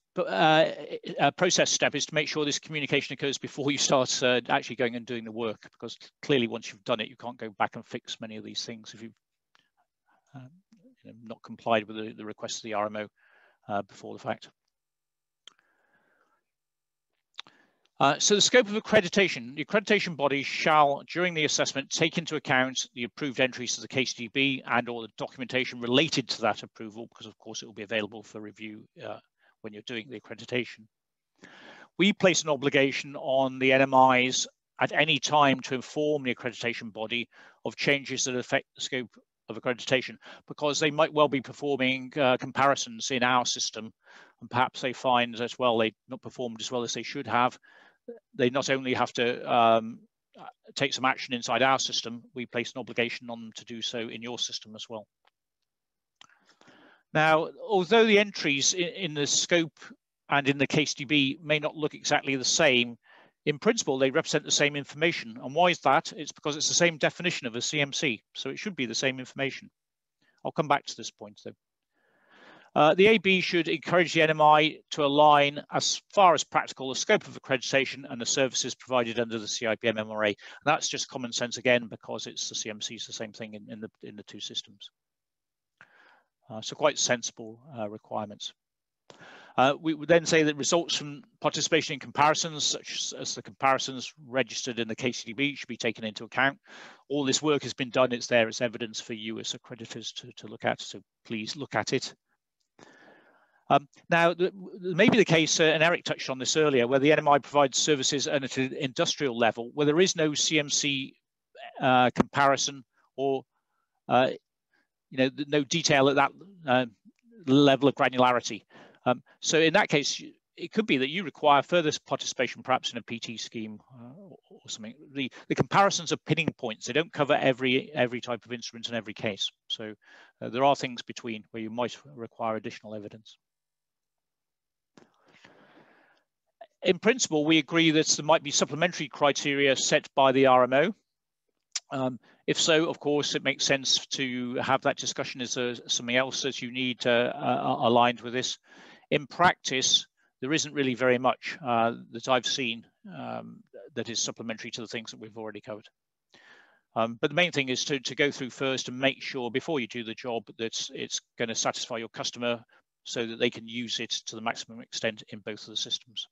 process step is to make sure this communication occurs before you start actually going and doing the work, because clearly once you've done it, you can't go back and fix many of these things if you've not complied with the request of the RMO before the fact. So the scope of accreditation, the accreditation body shall, during the assessment, take into account the approved entries to the KCDB and or the documentation related to that approval, because of course it will be available for review when you're doing the accreditation. We place an obligation on the NMIs at any time to inform the accreditation body of changes that affect the scope of accreditation, because they might well be performing comparisons in our system, and perhaps they find that, well, they've not performed as well as they should have. They not only have to take some action inside our system, we place an obligation on them to do so in your system as well. Now, although the entries in the scope and in the KCDB may not look exactly the same, in principle, they represent the same information. And why is that? It's because it's the same definition of a CMC, so it should be the same information. I'll come back to this point though. The AB should encourage the NMI to align as far as practical the scope of accreditation and the services provided under the CIPM MRA. And that's just common sense again, because it's the CMC is the same thing in the two systems. So quite sensible requirements. We would then say that results from participation in comparisons, such as the comparisons registered in the KCDB, should be taken into account. All this work has been done. It's there as evidence for you as accreditors to look at. So please look at it. Now, may be the case, and Eric touched on this earlier, where the NMI provides services at an industrial level, where there is no CMC comparison or no detail at that level of granularity. So in that case, it could be that you require further participation, perhaps in a PT scheme or something. The comparisons are pinning points. They don't cover every type of instrument in every case. So there are things between where you might require additional evidence. In principle, we agree that there might be supplementary criteria set by the RMO. If so, of course, it makes sense to have that discussion. Is there something else that you need aligned with this? In practice, there isn't really very much that I've seen that is supplementary to the things that we've already covered. But the main thing is to go through first and make sure before you do the job that it's going to satisfy your customer so that they can use it to the maximum extent in both of the systems.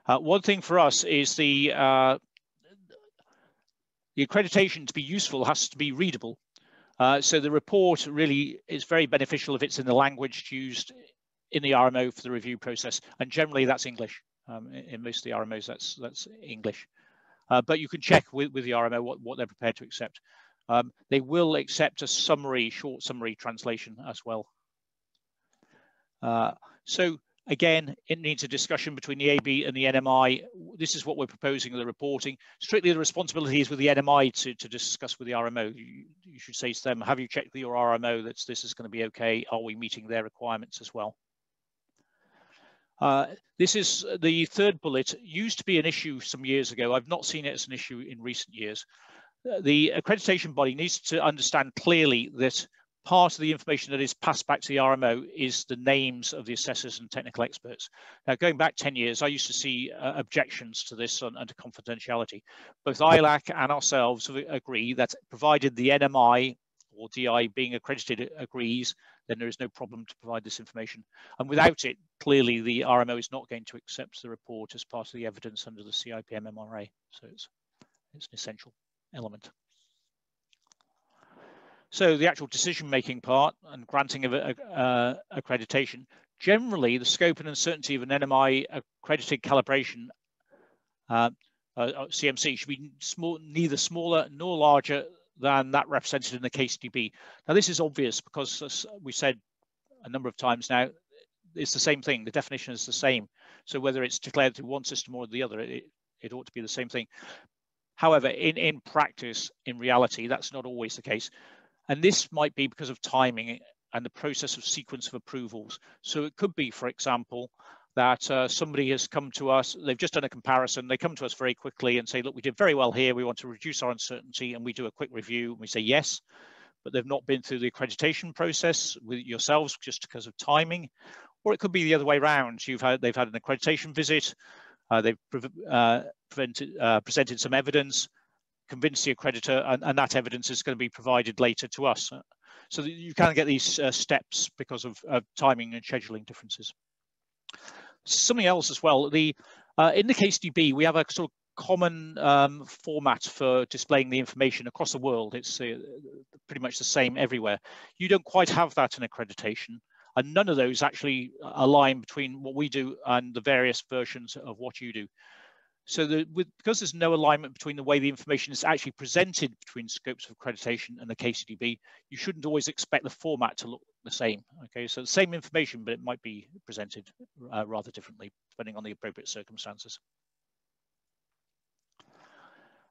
One thing for us is the accreditation to be useful has to be readable. So the report really is very beneficial if it's in the language used in the RMO for the review process, and generally that's English. In most of the RMOs, that's English. But you can check with the RMO what they're prepared to accept. They will accept a short summary translation as well. So again, it needs a discussion between the AB and the NMI. This is what we're proposing in the reporting. Strictly the responsibility is with the NMI to discuss with the RMO. You should say to them, have you checked with your RMO that this is going to be okay? Are we meeting their requirements as well? This is the third bullet. Used to be an issue some years ago. I've not seen it as an issue in recent years. The accreditation body needs to understand clearly that part of the information that is passed back to the RMO is the names of the assessors and technical experts. Now, going back 10 years, I used to see objections to this under confidentiality. Both ILAC and ourselves agree that provided the NMI or DI being accredited agrees, then there is no problem to provide this information. And without it, clearly the RMO is not going to accept the report as part of the evidence under the CIPM MRA. So it's an essential element. So the actual decision-making part and granting of accreditation, generally the scope and uncertainty of an NMI accredited calibration CMC should be neither smaller nor larger than that represented in the KCDB. Now this is obvious because, as we said a number of times now, it's the same thing. The definition is the same. So whether it's declared through one system or the other, it ought to be the same thing. However, in practice, in reality, that's not always the case. And this might be because of timing and the process of sequence of approvals. So it could be, for example, that somebody has come to us, they've just done a comparison, they come to us very quickly and say, look, we did very well here, we want to reduce our uncertainty, and we do a quick review, and we say yes, but they've not been through the accreditation process with yourselves just because of timing. Or it could be the other way around. They've had an accreditation visit, they've presented some evidence, convince the accreditor, and that evidence is going to be provided later to us. So that you can get these steps because of timing and scheduling differences. Something else as well, in the KCDB, we have a sort of common format for displaying the information across the world. It's pretty much the same everywhere. You don't quite have that in accreditation, and none of those actually align between what we do and the various versions of what you do. So because there's no alignment between the way the information is actually presented between scopes of accreditation and the KCDB, you shouldn't always expect the format to look the same. Okay, so the same information, but it might be presented rather differently depending on the appropriate circumstances.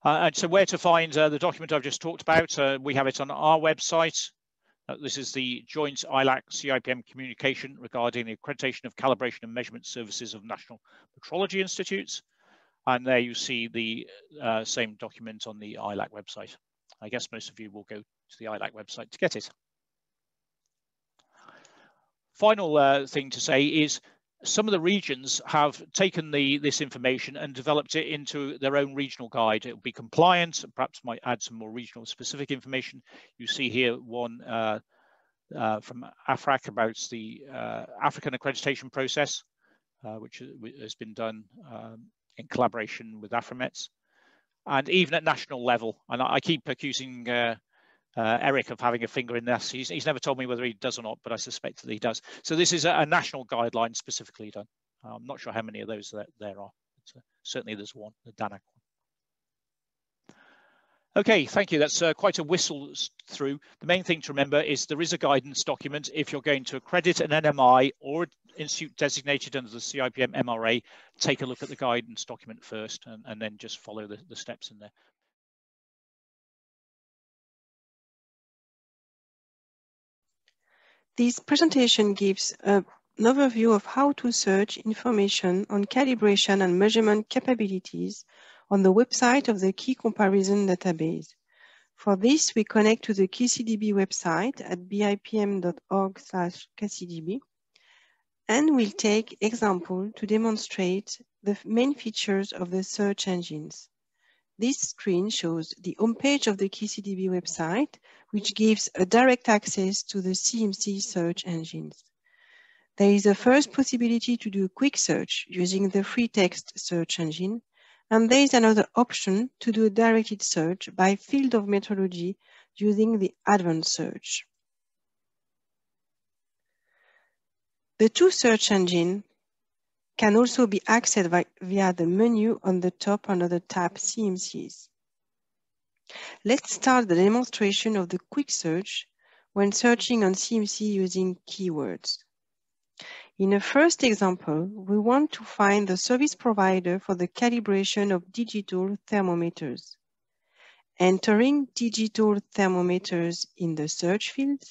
And so where to find the document I've just talked about, we have it on our website. This is the joint ILAC CIPM communication regarding the accreditation of calibration and measurement services of national metrology institutes. And there you see the same document on the ILAC website. I guess most of you will go to the ILAC website to get it. Final thing to say is some of the regions have taken this information and developed it into their own regional guide. It will be compliant, perhaps might add some more regional specific information. You see here one from AFRAC about the African accreditation process, which has been done in collaboration with AfriMets, and even at national level. And I keep accusing Eric of having a finger in this. He's never told me whether he does or not, but I suspect that he does. So this is a national guideline specifically done. I'm not sure how many of those there are. But, certainly there's one, the DANAC one. Okay, thank you. That's quite a whistle through. The main thing to remember is there is a guidance document. If you're going to accredit an NMI or an institute designated under the CIPM MRA, take a look at the guidance document first and then just follow the steps in there. This presentation gives an overview of how to search information on calibration and measurement capabilities on the website of the Key Comparison Database. For this, we connect to the KCDB website at bipm.org/KCDB, and we'll take example to demonstrate the main features of the search engines. This screen shows the homepage of the KCDB website, which gives a direct access to the CMC search engines. There is a first possibility to do a quick search using the free text search engine, and there is another option to do a directed search by field of metrology using the advanced search. The two search engines can also be accessed via the menu on the top under the tab CMCs. Let's start the demonstration of the quick search when searching on CMC using keywords. In a first example, we want to find the service provider for the calibration of digital thermometers. Entering digital thermometers in the search field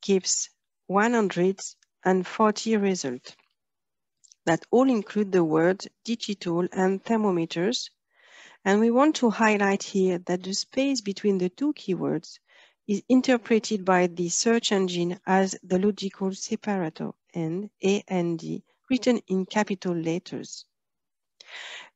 gives 140 results that all include the words digital and thermometers. And we want to highlight here that the space between the two keywords is interpreted by the search engine as the logical separator and A and D written in capital letters.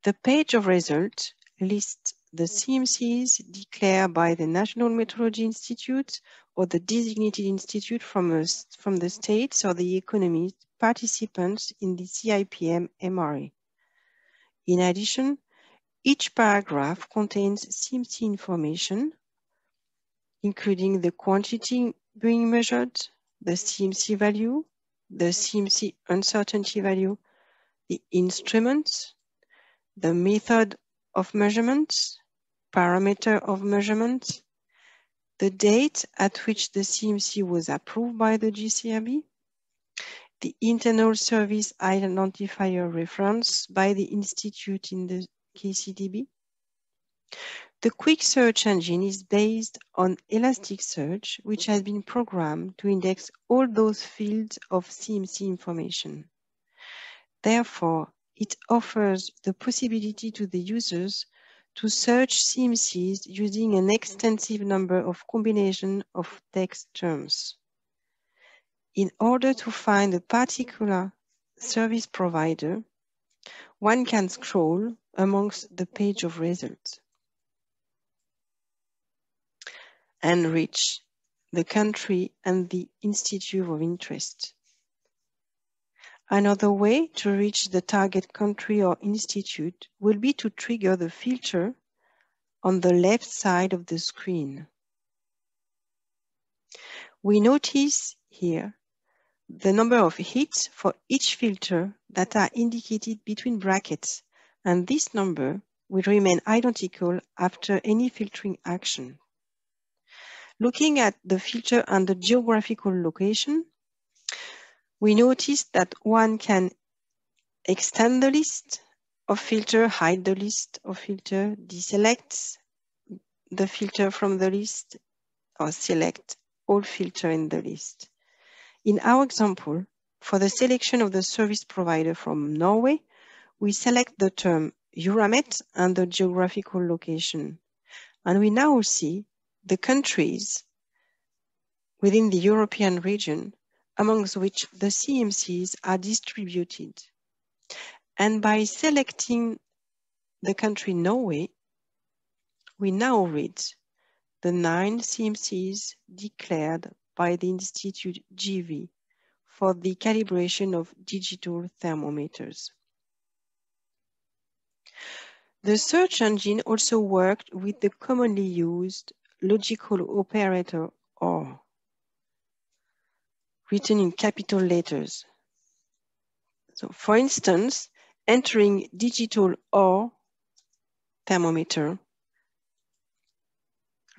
The page of results lists the CMCs declared by the National Metrology Institute or the designated institute from the states or the economies participants in the CIPM MRA. In addition, each paragraph contains CMC information, including the quantity being measured, the CMC value, the CMC uncertainty value, the instruments, the method of measurement, parameter of measurement, the date at which the CMC was approved by the GCRB, the internal service identifier reference by the institute in the KCDB. The quick search engine is based on Elasticsearch, which has been programmed to index all those fields of CMC information. Therefore, it offers the possibility to the users to search CMCs using an extensive number of combinations of text terms. In order to find a particular service provider, one can scroll amongst the page of results and reach the country and the institute of interest. Another way to reach the target country or institute will be to trigger the filter on the left side of the screen. We notice here the number of hits for each filter that are indicated between brackets, and this number will remain identical after any filtering action. Looking at the filter under geographical location, we notice that one can extend the list of filter, hide the list of filter, deselect the filter from the list, or select all filters in the list. In our example, for the selection of the service provider from Norway, we select the term Euramet and the geographical location. And we now see the countries within the European region amongst which the CMCs are distributed. And by selecting the country Norway, we now read the 9 CMCs declared by the Institute GV for the calibration of digital thermometers. The search engine also worked with the commonly used logical operator OR, written in capital letters. So for instance, entering digital OR thermometer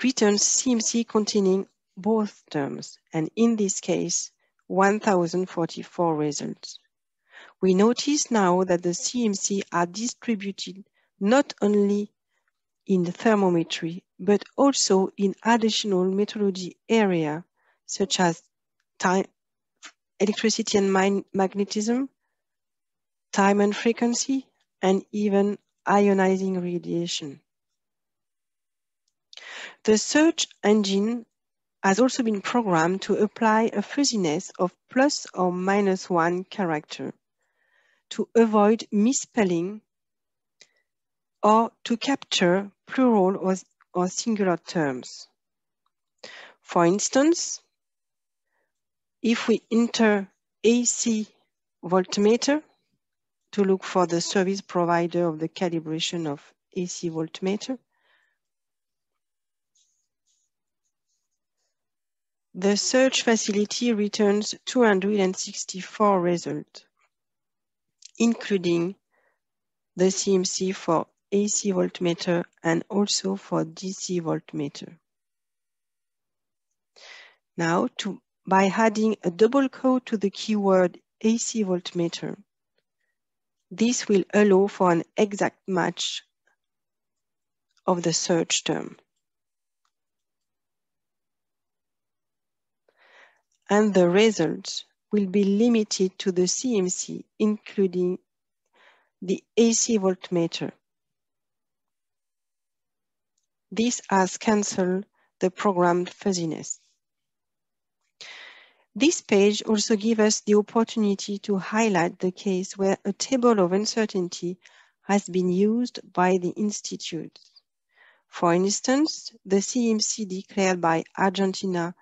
returns CMC containing both terms, and in this case, 1044 results. We notice now that the CMC are distributed not only in the thermometry, but also in additional metrology area, such as time, electricity and magnetism, time and frequency, and even ionizing radiation. The search engine has also been programmed to apply a fuzziness of plus or minus 1 character to avoid misspelling or to capture plural or singular terms. For instance, if we enter AC voltmeter to look for the service provider of the calibration of AC voltmeter, the search facility returns 264 results, including the CMC for AC voltmeter and also for DC voltmeter. Now, by adding a double quote to the keyword AC voltmeter, this will allow for an exact match of the search term. And the results will be limited to the CMC, including the AC voltmeter. This has cancelled the programmed fuzziness. This page also gives us the opportunity to highlight the case where a table of uncertainty has been used by the institute. For instance, the CMC declared by Argentina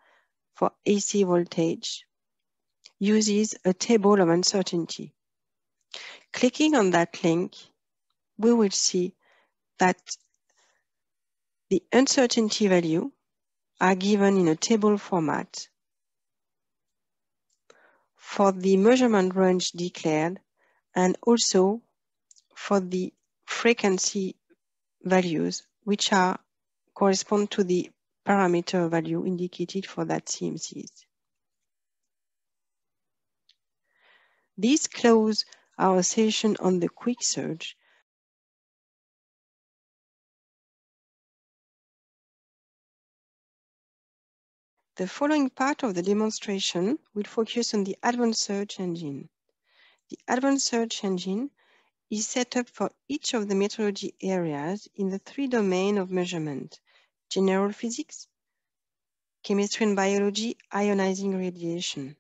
for AC voltage uses a table of uncertainty. Clicking on that link, we will see that the uncertainty value are given in a table format for the measurement range declared and also for the frequency values which correspond to the parameter value indicated for that CMCs. This closes our session on the quick search. The following part of the demonstration will focus on the advanced search engine. The advanced search engine is set up for each of the metrology areas in the 3 domains of measurement: general physics, chemistry and biology, ionizing radiation.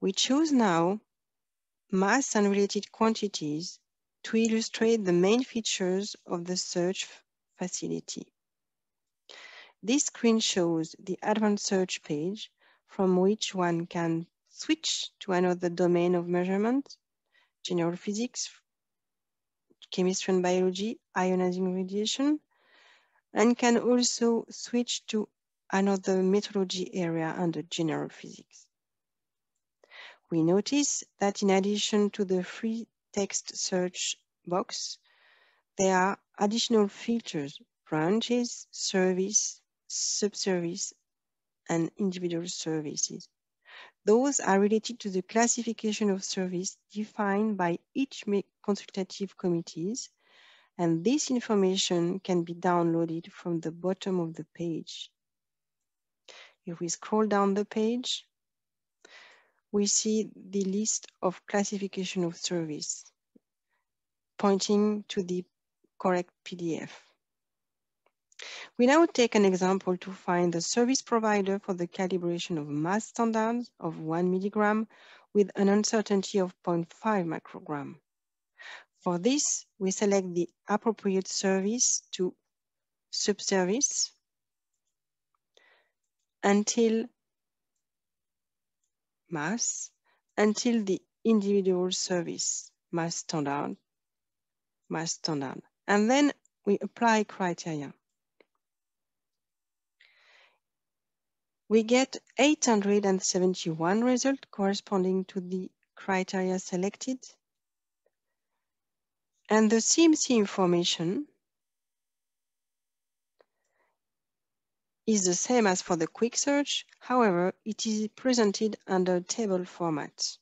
We choose now mass and related quantities to illustrate the main features of the search facility. This screen shows the advanced search page from which one can switch to another domain of measurement: general physics, chemistry and biology, ionizing radiation, and can also switch to another metrology area under general physics. We notice that in addition to the free text search box, there are additional filters: branches, service, subservice, and individual services. Those are related to the classification of service defined by each consultative committees, and this information can be downloaded from the bottom of the page. If we scroll down the page, we see the list of classification of service pointing to the correct PDF. We now take an example to find the service provider for the calibration of mass standards of 1 milligram with an uncertainty of 0.5 microgram. For this, we select the appropriate service to subservice until mass, until the individual service, mass standard, and then we apply criteria. We get 871 results corresponding to the criteria selected, and the CMC information is the same as for the quick search. However, it is presented under table format.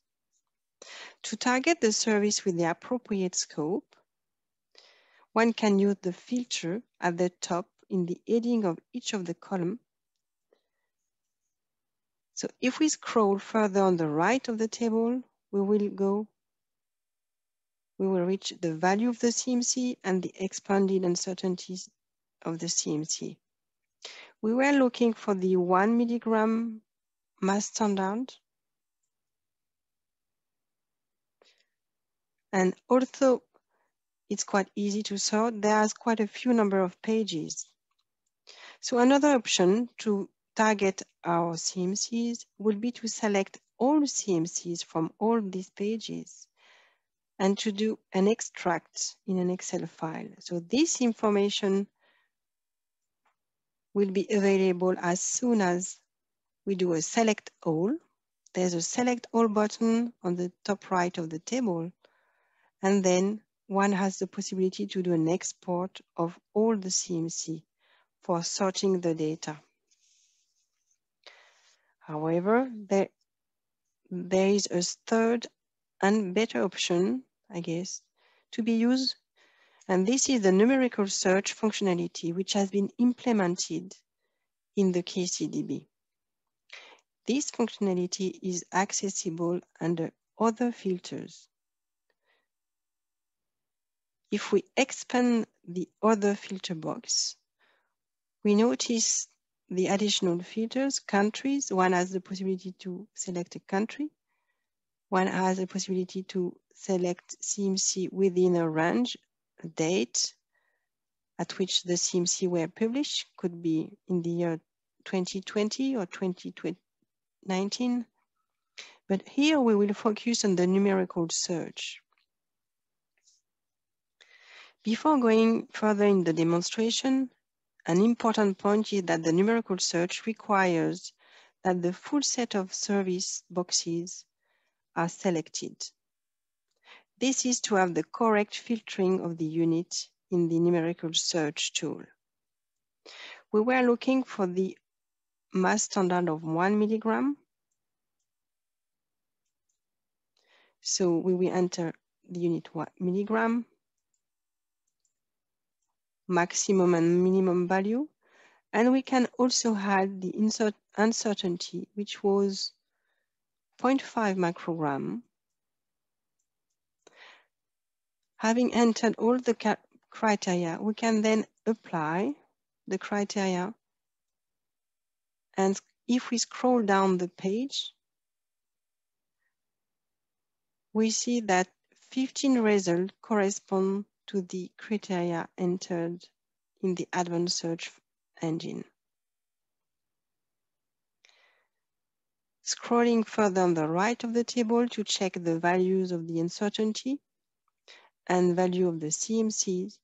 To target the service with the appropriate scope, one can use the filter at the top in the heading of each of the columns. So if we scroll further on the right of the table, we will reach the value of the CMC and the expanded uncertainties of the CMC. We were looking for the 1 milligram mass standard. And although it's quite easy to sort, there's quite a few number of pages. So another option to target our CMCs would be to select all CMCs from all these pages and to do an extract in an Excel file. So this information will be available as soon as we do a select all. There's a select all button on the top right of the table, and then one has the possibility to do an export of all the CMC for sorting the data. However, there is a third and better option, I guess, to be used, and this is the numerical search functionality, which has been implemented in the KCDB. This functionality is accessible under other filters. If we expand the other filter box, we notice the additional filters, countries. One has the possibility to select a country. One has the possibility to select CMC within a range, a date at which the CMC were published, could be in the year 2020 or 2019. But here we will focus on the numerical search. Before going further in the demonstration, an important point is that the numerical search requires that the full set of service boxes are selected. This is to have the correct filtering of the unit in the numerical search tool. We were looking for the mass standard of 1 milligram. So we will enter the unit 1 milligram, maximum and minimum value, and we can also add the uncertainty, which was 0.5 microgram. Having entered all the criteria, we can then apply the criteria, and if we scroll down the page, we see that 15 results correspond to the criteria entered in the advanced search engine. Scrolling further on the right of the table to check the values of the uncertainty and value of the CMCs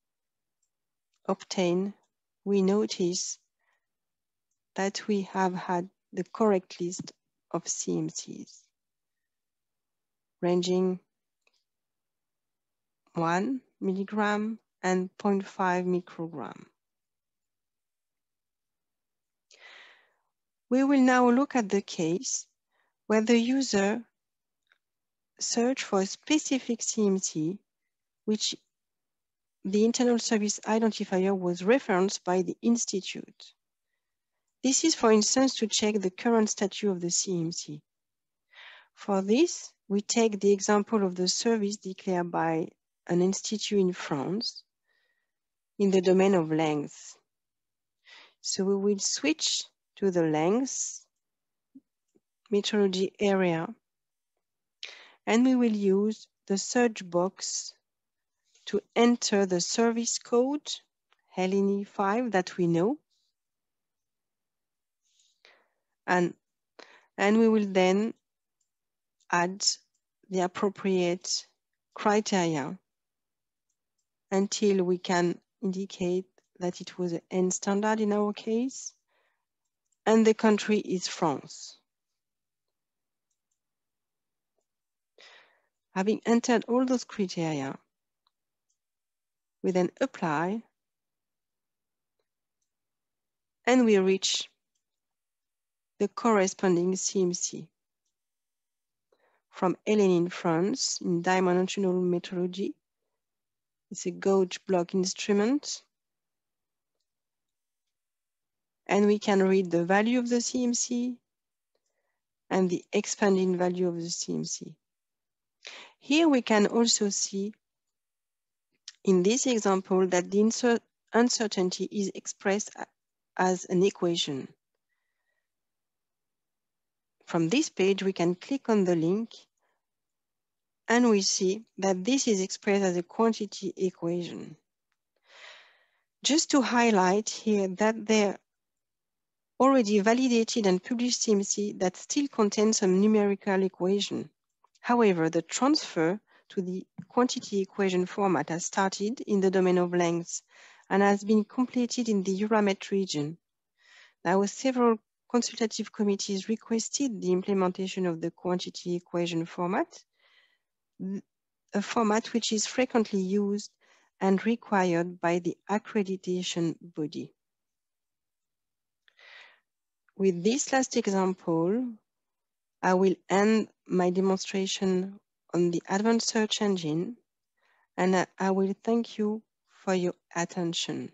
obtained, we notice that we have had the correct list of CMCs, ranging 1 milligram and 0.5 microgram. We will now look at the case where the user searched for a specific CMC, which the internal service identifier was referenced by the institute. This is, for instance, to check the current status of the CMC. For this, we take the example of the service declared by an institute in France in the domain of length. So we will switch to the length metrology area, and we will use the search box to enter the service code LNE5 that we know, and we will then add the appropriate criteria until we can indicate that it was an N standard in our case, and the country is France. Having entered all those criteria, we then apply, and we reach the corresponding CMC. From LN in France, in dimensional metrology, it's a gauge block instrument, and we can read the value of the CMC and the expanding value of the CMC. Here we can also see in this example that the uncertainty is expressed as an equation. From this page, we can click on the link, and we see that this is expressed as a quantity equation. Just to highlight here that there are already validated and published CMC that still contain some numerical equation. However, the transfer to the quantity equation format has started in the domain of length and has been completed in the Euramet region. Now, several consultative committees requested the implementation of the quantity equation format, a format which is frequently used and required by the accreditation body. With this last example, I will end my demonstration on the advanced search engine, and I will thank you for your attention.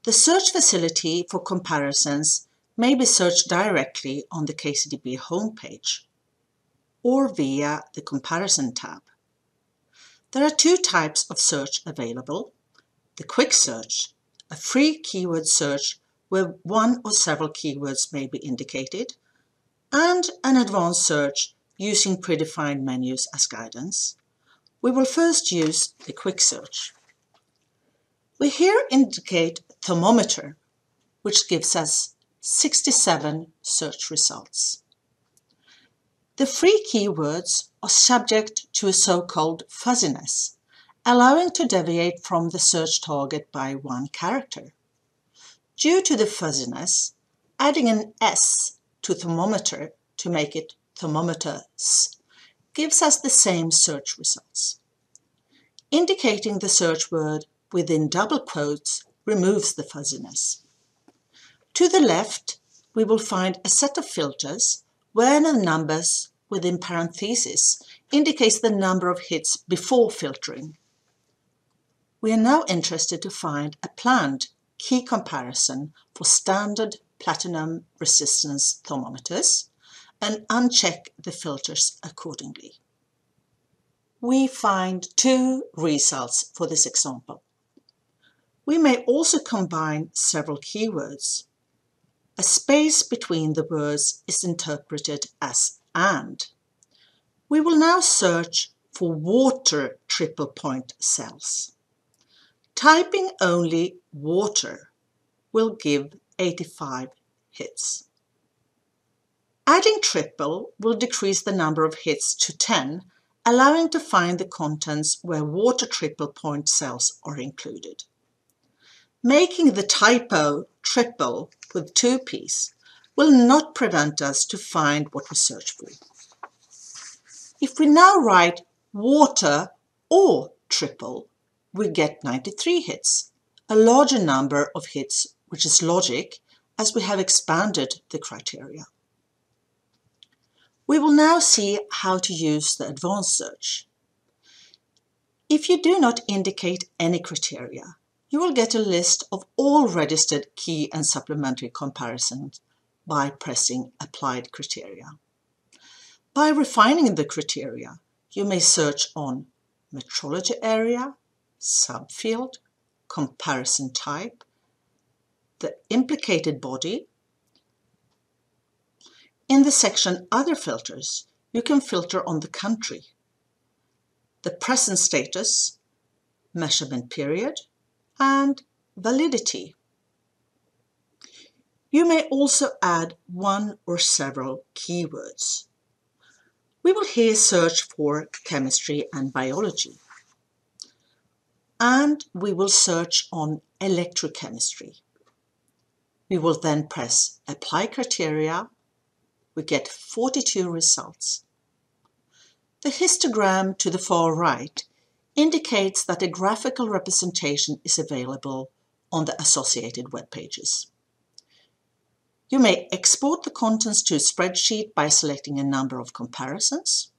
The search facility for comparisons may be searched directly on the KCDB homepage or via the Comparison tab. There are two types of search available: the quick search, a free keyword search where one or several keywords may be indicated, and an advanced search using predefined menus as guidance. We will first use the quick search. We here indicate thermometer, which gives us 67 search results. The free keywords are subject to a so-called fuzziness, allowing to deviate from the search target by one character. Due to the fuzziness, adding an S to thermometer to make it thermometers gives us the same search results. Indicating the search word within double quotes removes the fuzziness. To the left, we will find a set of filters where the numbers within parentheses indicates the number of hits before filtering. We are now interested to find a planned key comparison for standard platinum resistance thermometers and uncheck the filters accordingly. We find two results for this example. We may also combine several keywords. A space between the words is interpreted as "and." We will now search for water triple point cells. Typing only water will give 85 hits. Adding triple will decrease the number of hits to 10, allowing to find the contents where water triple point cells are included. Making the typo triple with 2 P's will not prevent us to find what we search for. If we now write water or triple, we get 93 hits, a larger number of hits, which is logic, as we have expanded the criteria. We will now see how to use the advanced search. If you do not indicate any criteria, you will get a list of all registered key and supplementary comparisons by pressing Applied Criteria. By refining the criteria, you may search on metrology area, subfield, comparison type, the implicated body. In the section Other filters, you can filter on the country, the present status, measurement period, and validity. You may also add one or several keywords. We will here search for chemistry and biology. And we will search on electrochemistry. We will then press Apply Criteria. We get 42 results. The histogram to the far right indicates that a graphical representation is available on the associated web pages. You may export the contents to a spreadsheet by selecting a number of comparisons,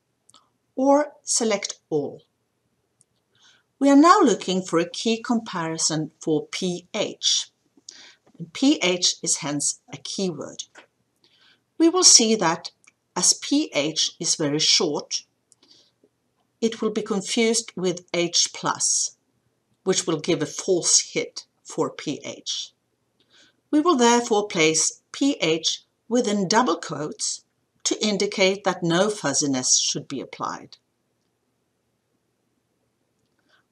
or select all. We are now looking for a key comparison for pH. pH is hence a keyword. We will see that as pH is very short, it will be confused with H+, which will give a false hit for pH. We will therefore place pH within double quotes to indicate that no fuzziness should be applied.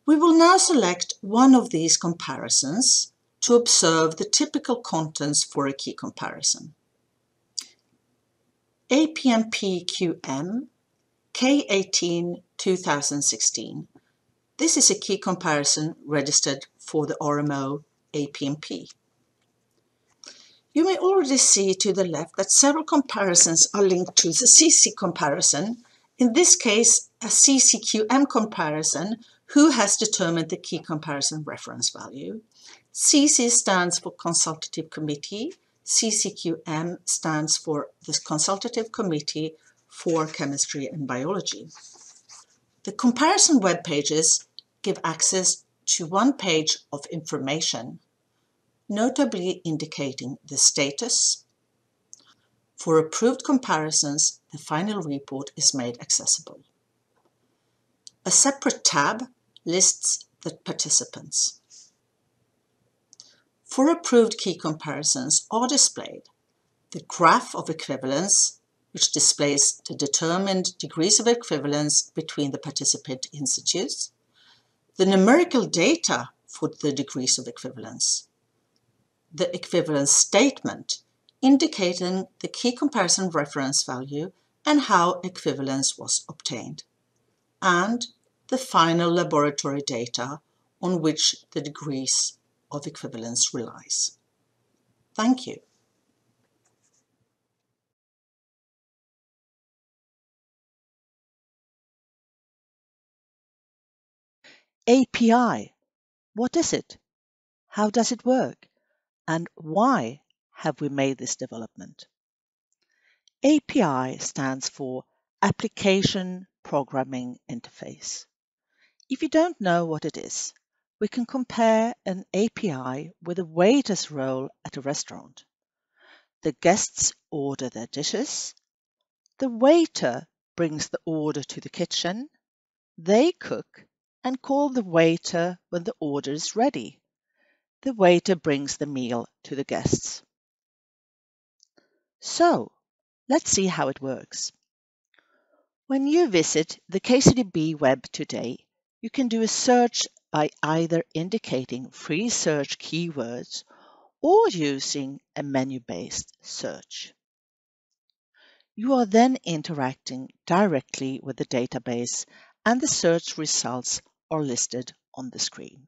We will now select one of these comparisons to observe the typical contents for a key comparison. APM-PQM K18 2016. This is a key comparison registered for the RMO APMP. You may already see to the left that several comparisons are linked to the CC comparison, in this case a CCQM comparison. Who has determined the key comparison reference value? CC stands for Consultative Committee. CCQM stands for the Consultative Committee for Chemistry and Biology. The comparison web pages give access to one page of information, notably indicating the status. For approved comparisons, the final report is made accessible. A separate tab lists the participants. For approved key comparisons are displayed the graph of equivalence, which displays the determined degrees of equivalence between the participant institutes, the numerical data for the degrees of equivalence, the equivalence statement indicating the key comparison reference value and how equivalence was obtained, and the final laboratory data on which the degrees of equivalence relies. Thank you. API, what is it? How does it work? And why have we made this development? API stands for Application Programming Interface. If you don't know what it is, we can compare an API with a waiter's role at a restaurant. The guests order their dishes. The waiter brings the order to the kitchen. They cook and call the waiter when the order is ready. The waiter brings the meal to the guests. So, let's see how it works. When you visit the KCDB web today, you can do a search by either indicating free search keywords or using a menu-based search. You are then interacting directly with the database, and the search results are listed on the screen.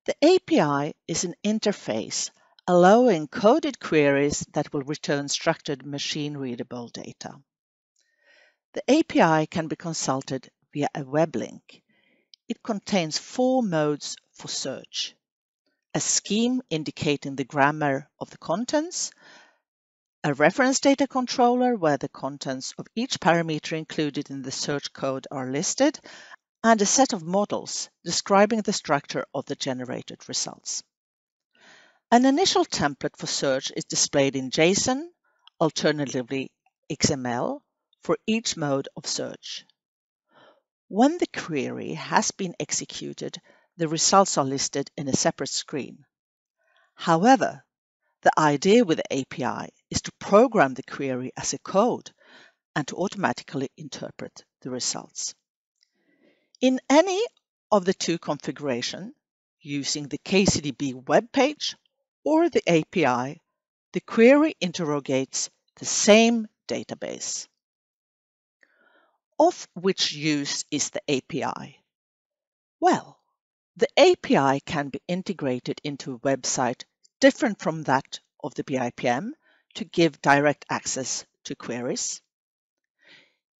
The API is an interface allowing coded queries that will return structured machine-readable data. The API can be consulted via a web link. It contains 4 modes for search: a scheme indicating the grammar of the contents, a reference data controller where the contents of each parameter included in the search code are listed, and a set of models describing the structure of the generated results. An initial template for search is displayed in JSON, alternatively XML, for each mode of search. When the query has been executed, the results are listed in a separate screen. However, the idea with the API is to program the query as a code and to automatically interpret the results. In any of the two configurations, using the KCDB web page or the API, the query interrogates the same database. Of which use is the API? Well, the API can be integrated into a website different from that of the BIPM to give direct access to queries.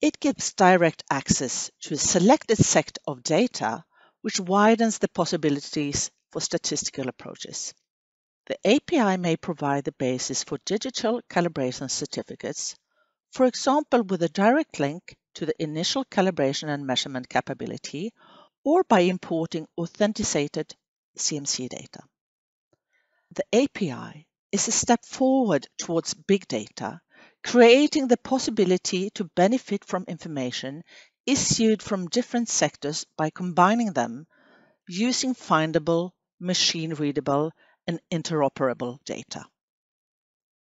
It gives direct access to a selected set of data, which widens the possibilities for statistical approaches. The API may provide the basis for digital calibration certificates, for example with a direct link to the initial calibration and measurement capability, or by importing authenticated CMC data. The API is a step forward towards big data, creating the possibility to benefit from information issued from different sectors by combining them using findable, machine-readable, and interoperable data.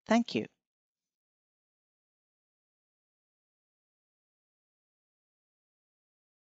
Thank you.